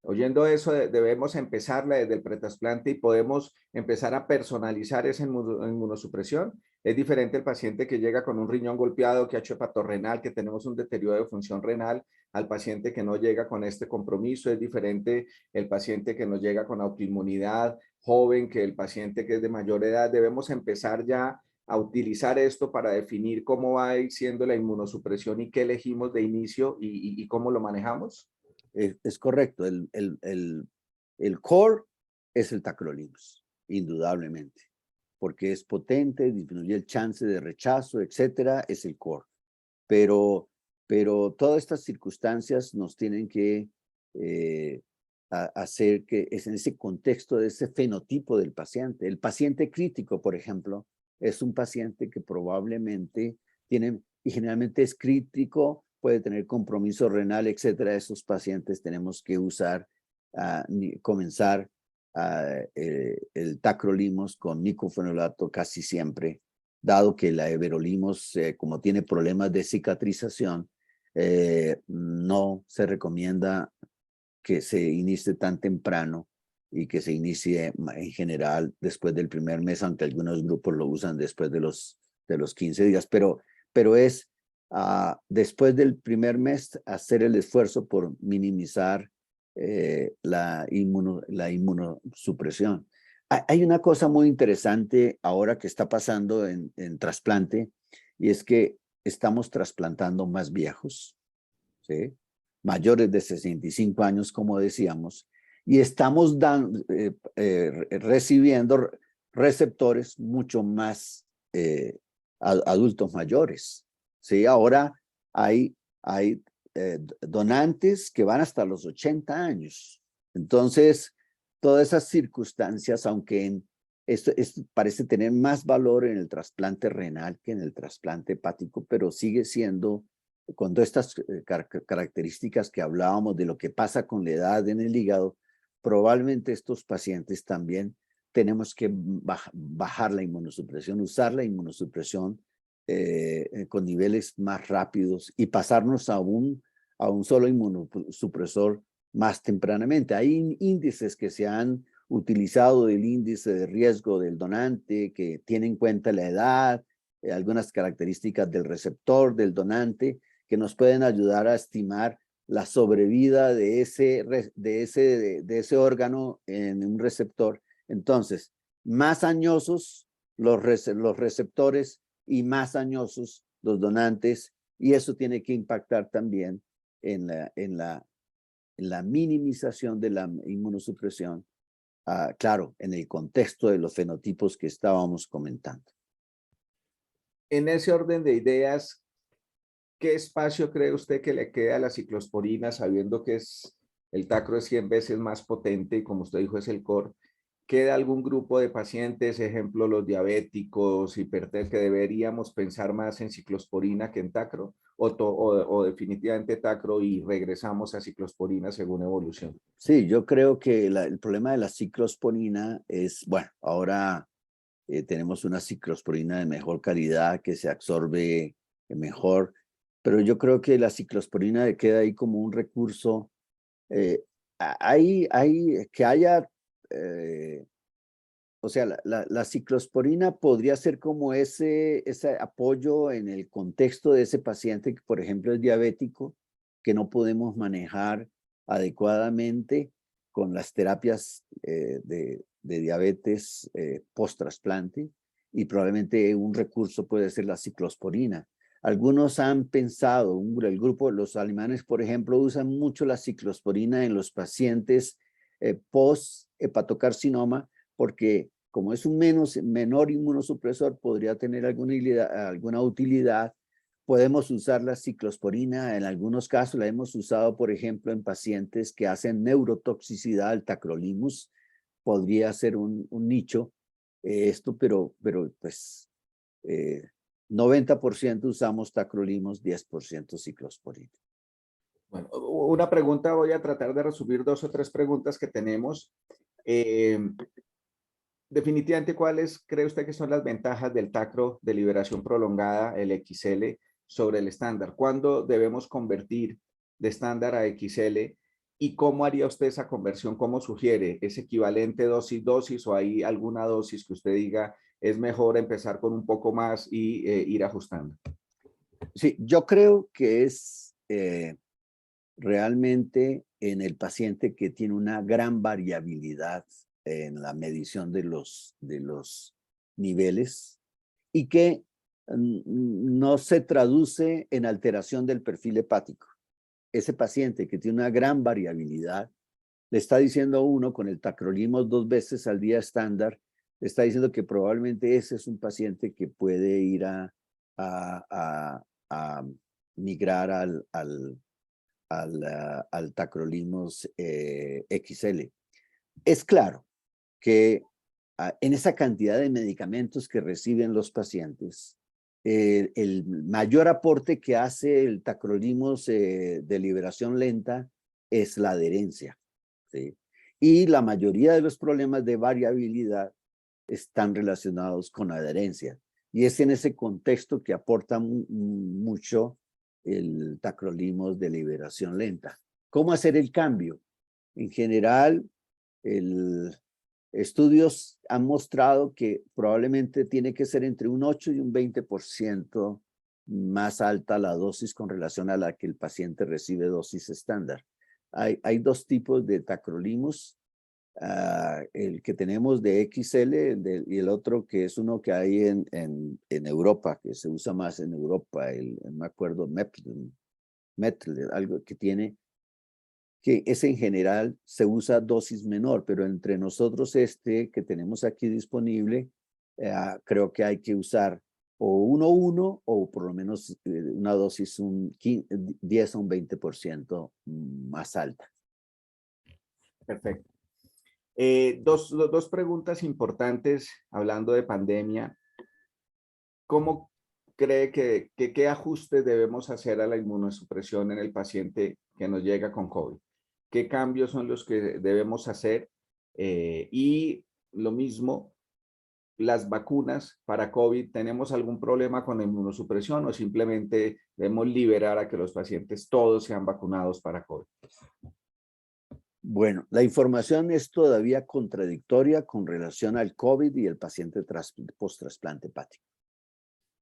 Oyendo eso, debemos empezarla desde el pretrasplante y podemos empezar a personalizar esa inmunosupresión. Es diferente el paciente que llega con un riñón golpeado, que ha hecho hepatorrenal, que tenemos un deterioro de función renal, al paciente que no llega con este compromiso. Es diferente el paciente que nos llega con autoinmunidad joven que el paciente que es de mayor edad. Debemos empezar ya a utilizar esto para definir cómo va a ir siendo la inmunosupresión y qué elegimos de inicio y cómo lo manejamos. Es correcto, el core es el tacrolimus, indudablemente, porque es potente, disminuye el chance de rechazo, etcétera, es el core. Pero todas estas circunstancias nos tienen que hacer que es en ese contexto de ese fenotipo del paciente. El paciente crítico, por ejemplo, es un paciente que probablemente tiene, y generalmente es crítico, puede tener compromiso renal, etcétera. Esos pacientes tenemos que comenzar el tacrolimus con micofenolato casi siempre, dado que la everolimus, como tiene problemas de cicatrización, no se recomienda que se inicie tan temprano y que se inicie en general después del primer mes, aunque algunos grupos lo usan después de los 15 días, pero es después del primer mes hacer el esfuerzo por minimizar la inmunosupresión. Hay una cosa muy interesante ahora que está pasando en trasplante, y es que estamos trasplantando más viejos, ¿sí? Mayores de 65 años, como decíamos, y estamos recibiendo receptores mucho más adultos mayores, ¿sí? Ahora hay donantes que van hasta los 80 años. Entonces, todas esas circunstancias, aunque esto parece tener más valor en el trasplante renal que en el trasplante hepático, pero sigue siendo, con todas estas características que hablábamos de lo que pasa con la edad en el hígado, probablemente estos pacientes también tenemos que bajar la inmunosupresión, usar la inmunosupresión con niveles más rápidos y pasarnos a un solo inmunosupresor más tempranamente. Hay índices que se han utilizado el índice de riesgo del donante, que tiene en cuenta la edad, algunas características del receptor, del donante, que nos pueden ayudar a estimar la sobrevida de ese órgano en un receptor. Entonces, más añosos los receptores y más añosos los donantes, y eso tiene que impactar también en la minimización de la inmunosupresión, claro, en el contexto de los fenotipos que estábamos comentando. En ese orden de ideas, ¿qué espacio cree usted que le queda a la ciclosporina, sabiendo que el tacro es 100 veces más potente y como usted dijo es el core? ¿Queda algún grupo de pacientes, ejemplo los diabéticos, hipertensos, que deberíamos pensar más en ciclosporina que en tacro? ¿O definitivamente tacro y regresamos a ciclosporina según evolución? Sí, yo creo que el problema de la ciclosporina es, bueno, ahora tenemos una ciclosporina de mejor calidad que se absorbe mejor, pero yo creo que la ciclosporina queda ahí como un recurso. Que haya, o sea, la ciclosporina podría ser como ese apoyo en el contexto de ese paciente que, por ejemplo, es diabético, que no podemos manejar adecuadamente con las terapias de diabetes post-trasplante, y probablemente un recurso puede ser la ciclosporina. Algunos han pensado, el grupo, los alemanes, por ejemplo, usan mucho la ciclosporina en los pacientes post-hepatocarcinoma, porque como es un menor inmunosupresor, podría tener alguna utilidad. Podemos usar la ciclosporina, en algunos casos la hemos usado, por ejemplo, en pacientes que hacen neurotoxicidad al tacrolimus. Podría ser un nicho pero pues 90% usamos tacrolimus, 10% ciclosporina. Bueno, una pregunta, voy a tratar de resumir 2 o 3 preguntas que tenemos. Definitivamente, ¿cuáles cree usted que son las ventajas del tacro de liberación prolongada, el XL, sobre el estándar? ¿Cuándo debemos convertir de estándar a XL? ¿Y cómo haría usted esa conversión? ¿Cómo sugiere? ¿Es equivalente dosis o hay alguna dosis que usted diga es mejor empezar con un poco más y ir ajustando? Sí, yo creo que es realmente en el paciente que tiene una gran variabilidad en la medición de los niveles y que no se traduce en alteración del perfil hepático. Ese paciente que tiene una gran variabilidad, le está diciendo a uno con el tacrolimus 2 veces al día estándar, le está diciendo que probablemente ese es un paciente que puede ir a migrar al tacrolimus XL. Es claro que en esa cantidad de medicamentos que reciben los pacientes, el mayor aporte que hace el tacrolimus de liberación lenta es la adherencia, ¿sí? Y la mayoría de los problemas de variabilidad están relacionados con adherencia. Y es en ese contexto que aporta mucho el tacrolimus de liberación lenta. ¿Cómo hacer el cambio? En general, estudios han mostrado que probablemente tiene que ser entre un 8 y un 20% más alta la dosis con relación a la que el paciente recibe dosis estándar. Hay 2 tipos de tacrolimus. El que tenemos de XL y el otro que es uno que hay en Europa, que se usa más en Europa, no me acuerdo, Metle, algo que tiene, que ese en general se usa dosis menor, pero entre nosotros que tenemos aquí disponible, creo que hay que usar o 1:1 o por lo menos una dosis 10 o un 20% más alta. Perfecto. Dos preguntas importantes hablando de pandemia. ¿Cómo cree qué ajustes debemos hacer a la inmunosupresión en el paciente que nos llega con COVID? ¿Qué cambios son los que debemos hacer? Y lo mismo, las vacunas para COVID, ¿tenemos algún problema con la inmunosupresión o simplemente debemos liberar a que los pacientes todos sean vacunados para COVID? Bueno, la información es todavía contradictoria con relación al COVID y el paciente post-trasplante hepático.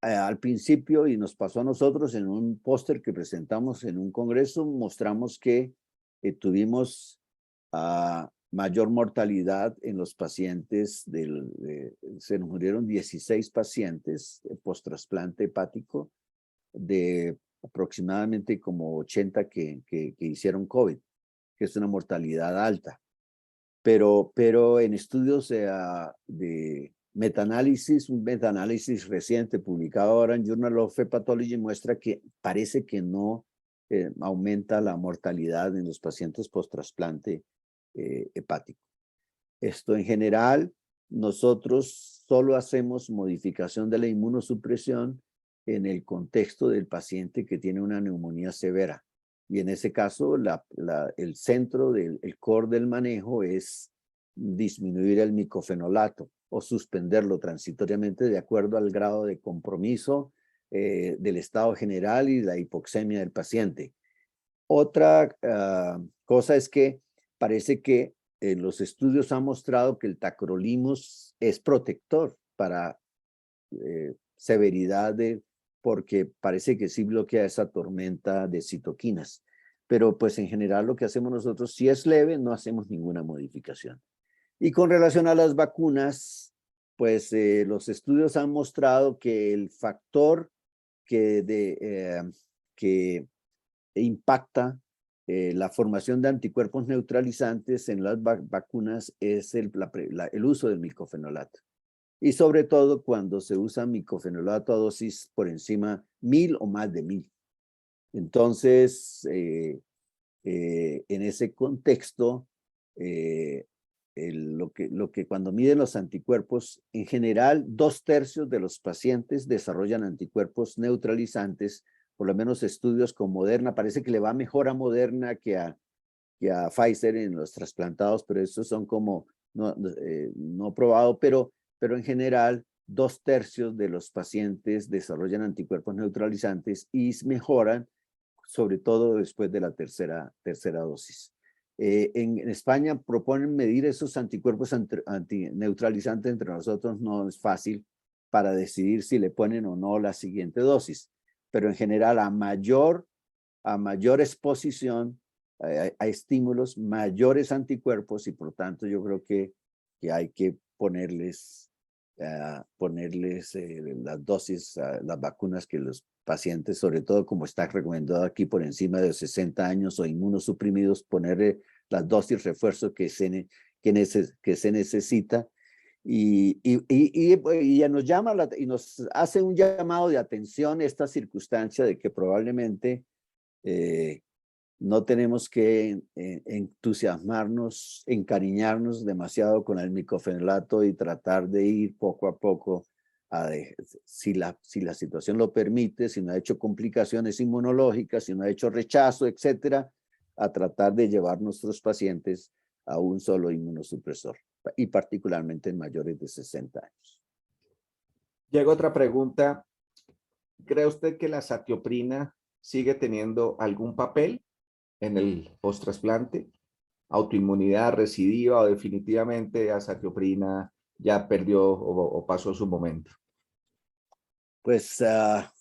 Al principio, y nos pasó a nosotros en un póster que presentamos en un congreso, mostramos que tuvimos mayor mortalidad en los pacientes, se nos murieron 16 pacientes post-trasplante hepático, de aproximadamente como 80 que hicieron COVID, que es una mortalidad alta. Pero en estudios de metaanálisis, un metaanálisis reciente publicado ahora en Journal of Hepatology muestra que parece que no aumenta la mortalidad en los pacientes post-trasplante hepático. Esto en general, nosotros solo hacemos modificación de la inmunosupresión en el contexto del paciente que tiene una neumonía severa. Y en ese caso, el centro el core del manejo es disminuir el micofenolato o suspenderlo transitoriamente de acuerdo al grado de compromiso del estado general y la hipoxemia del paciente. Otra cosa es que parece que los estudios han mostrado que el tacrolimus es protector para severidad porque parece que sí bloquea esa tormenta de citoquinas. Pero pues en general lo que hacemos nosotros, si es leve, no hacemos ninguna modificación. Y con relación a las vacunas, pues los estudios han mostrado que el factor que impacta la formación de anticuerpos neutralizantes en las vacunas es el uso del micofenolato. Y sobre todo cuando se usa micofenolato a dosis por encima 1000 o más de 1000. Entonces, en ese contexto, lo que cuando miden los anticuerpos, en general, 2/3 de los pacientes desarrollan anticuerpos neutralizantes, por lo menos estudios con Moderna, parece que le va mejor a Moderna que a Pfizer en los trasplantados, pero estos son como no probado, pero en general 2/3 de los pacientes desarrollan anticuerpos neutralizantes y mejoran, sobre todo después de la tercera dosis. En España proponen medir esos anticuerpos neutralizantes entre nosotros, no es fácil para decidir si le ponen o no la siguiente dosis, pero en general a mayor exposición a estímulos, mayores anticuerpos y por tanto yo creo que hay que ponerles las dosis, las vacunas que los pacientes, sobre todo como está recomendado aquí por encima de 60 años o inmunosuprimidos, ponerle las dosis refuerzo que se necesita. Y ya nos llama y nos hace un llamado de atención esta circunstancia de que probablemente no tenemos que entusiasmarnos, encariñarnos demasiado con el micofenolato y tratar de ir poco a poco, si la situación lo permite, si no ha hecho complicaciones inmunológicas, si no ha hecho rechazo, etcétera, a tratar de llevar nuestros pacientes a un solo inmunosupresor, y particularmente en mayores de 60 años. Llega otra pregunta. ¿Cree usted que la satioprina sigue teniendo algún papel en el post-trasplante? ¿Autoinmunidad recidiva o definitivamente la satioprina ya perdió o pasó su momento? Pues la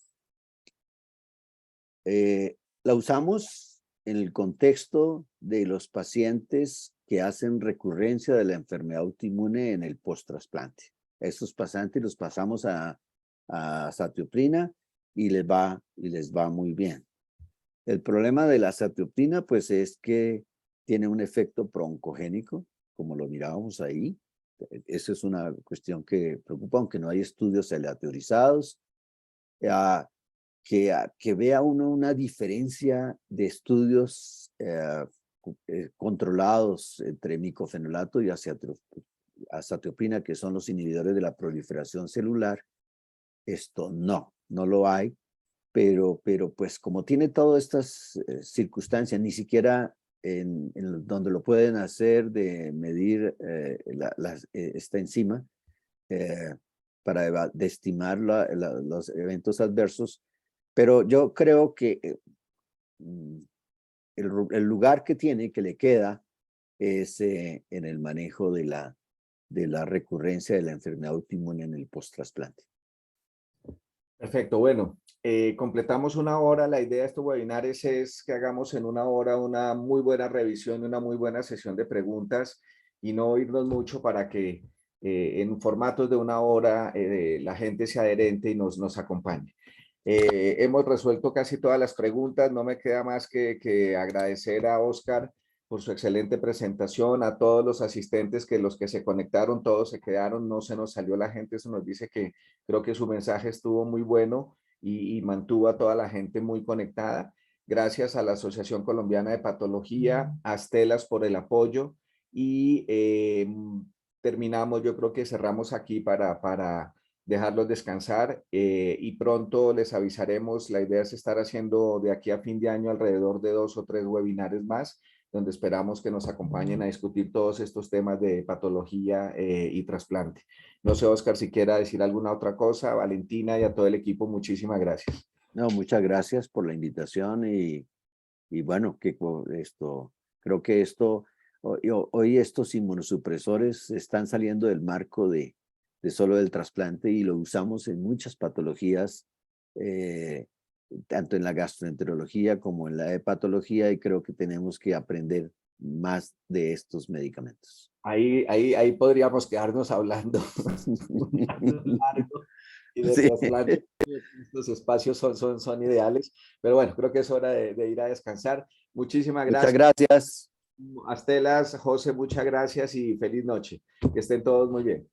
usamos en el contexto de los pacientes que hacen recurrencia de la enfermedad autoinmune en el post-trasplante. Estos pacientes los pasamos a satioprina y les va muy bien. El problema de la satioprina pues es que tiene un efecto broncogénico, como lo mirábamos ahí. Eso es una cuestión que preocupa, aunque no hay estudios aleatorizados. Que vea uno una diferencia de estudios controlados entre micofenolato y azatioprina, que son los inhibidores de la proliferación celular. Esto no lo hay, pero pues como tiene todas estas circunstancias, ni siquiera en donde lo pueden hacer de medir esta enzima para estimar los eventos adversos. Pero yo creo que el lugar que le queda es en el manejo de la recurrencia de la enfermedad autoinmune en el post-trasplante. Perfecto, bueno, completamos una hora. La idea de estos webinars es que hagamos en una hora una muy buena revisión, una muy buena sesión de preguntas y no irnos mucho para que en formatos de una hora la gente sea adherente y nos acompañe. Hemos resuelto casi todas las preguntas, no me queda más que agradecer a Oscar por su excelente presentación, a todos los asistentes que los que se conectaron, todos se quedaron, no se nos salió la gente, eso nos dice que creo que su mensaje estuvo muy bueno y mantuvo a toda la gente muy conectada. Gracias a la Asociación Colombiana de Patología, a Stelas por el apoyo y terminamos, yo creo que cerramos aquí para dejarlos descansar y pronto les avisaremos. La idea es estar haciendo de aquí a fin de año alrededor de 2 o 3 webinars más, donde esperamos que nos acompañen a discutir todos estos temas de patología y trasplante. No sé, Oscar, si quiera decir alguna otra cosa. Valentina y a todo el equipo, muchísimas gracias. No, muchas gracias por la invitación y bueno, creo que hoy estos inmunosupresores están saliendo del marco de solo del trasplante y lo usamos en muchas patologías, tanto en la gastroenterología como en la hepatología, y creo que tenemos que aprender más de estos medicamentos. Ahí podríamos quedarnos hablando. Y de trasplante, los espacios son ideales, pero bueno, creo que es hora de ir a descansar. Muchísimas gracias. Muchas gracias. Astelas, José, muchas gracias y feliz noche. Que estén todos muy bien.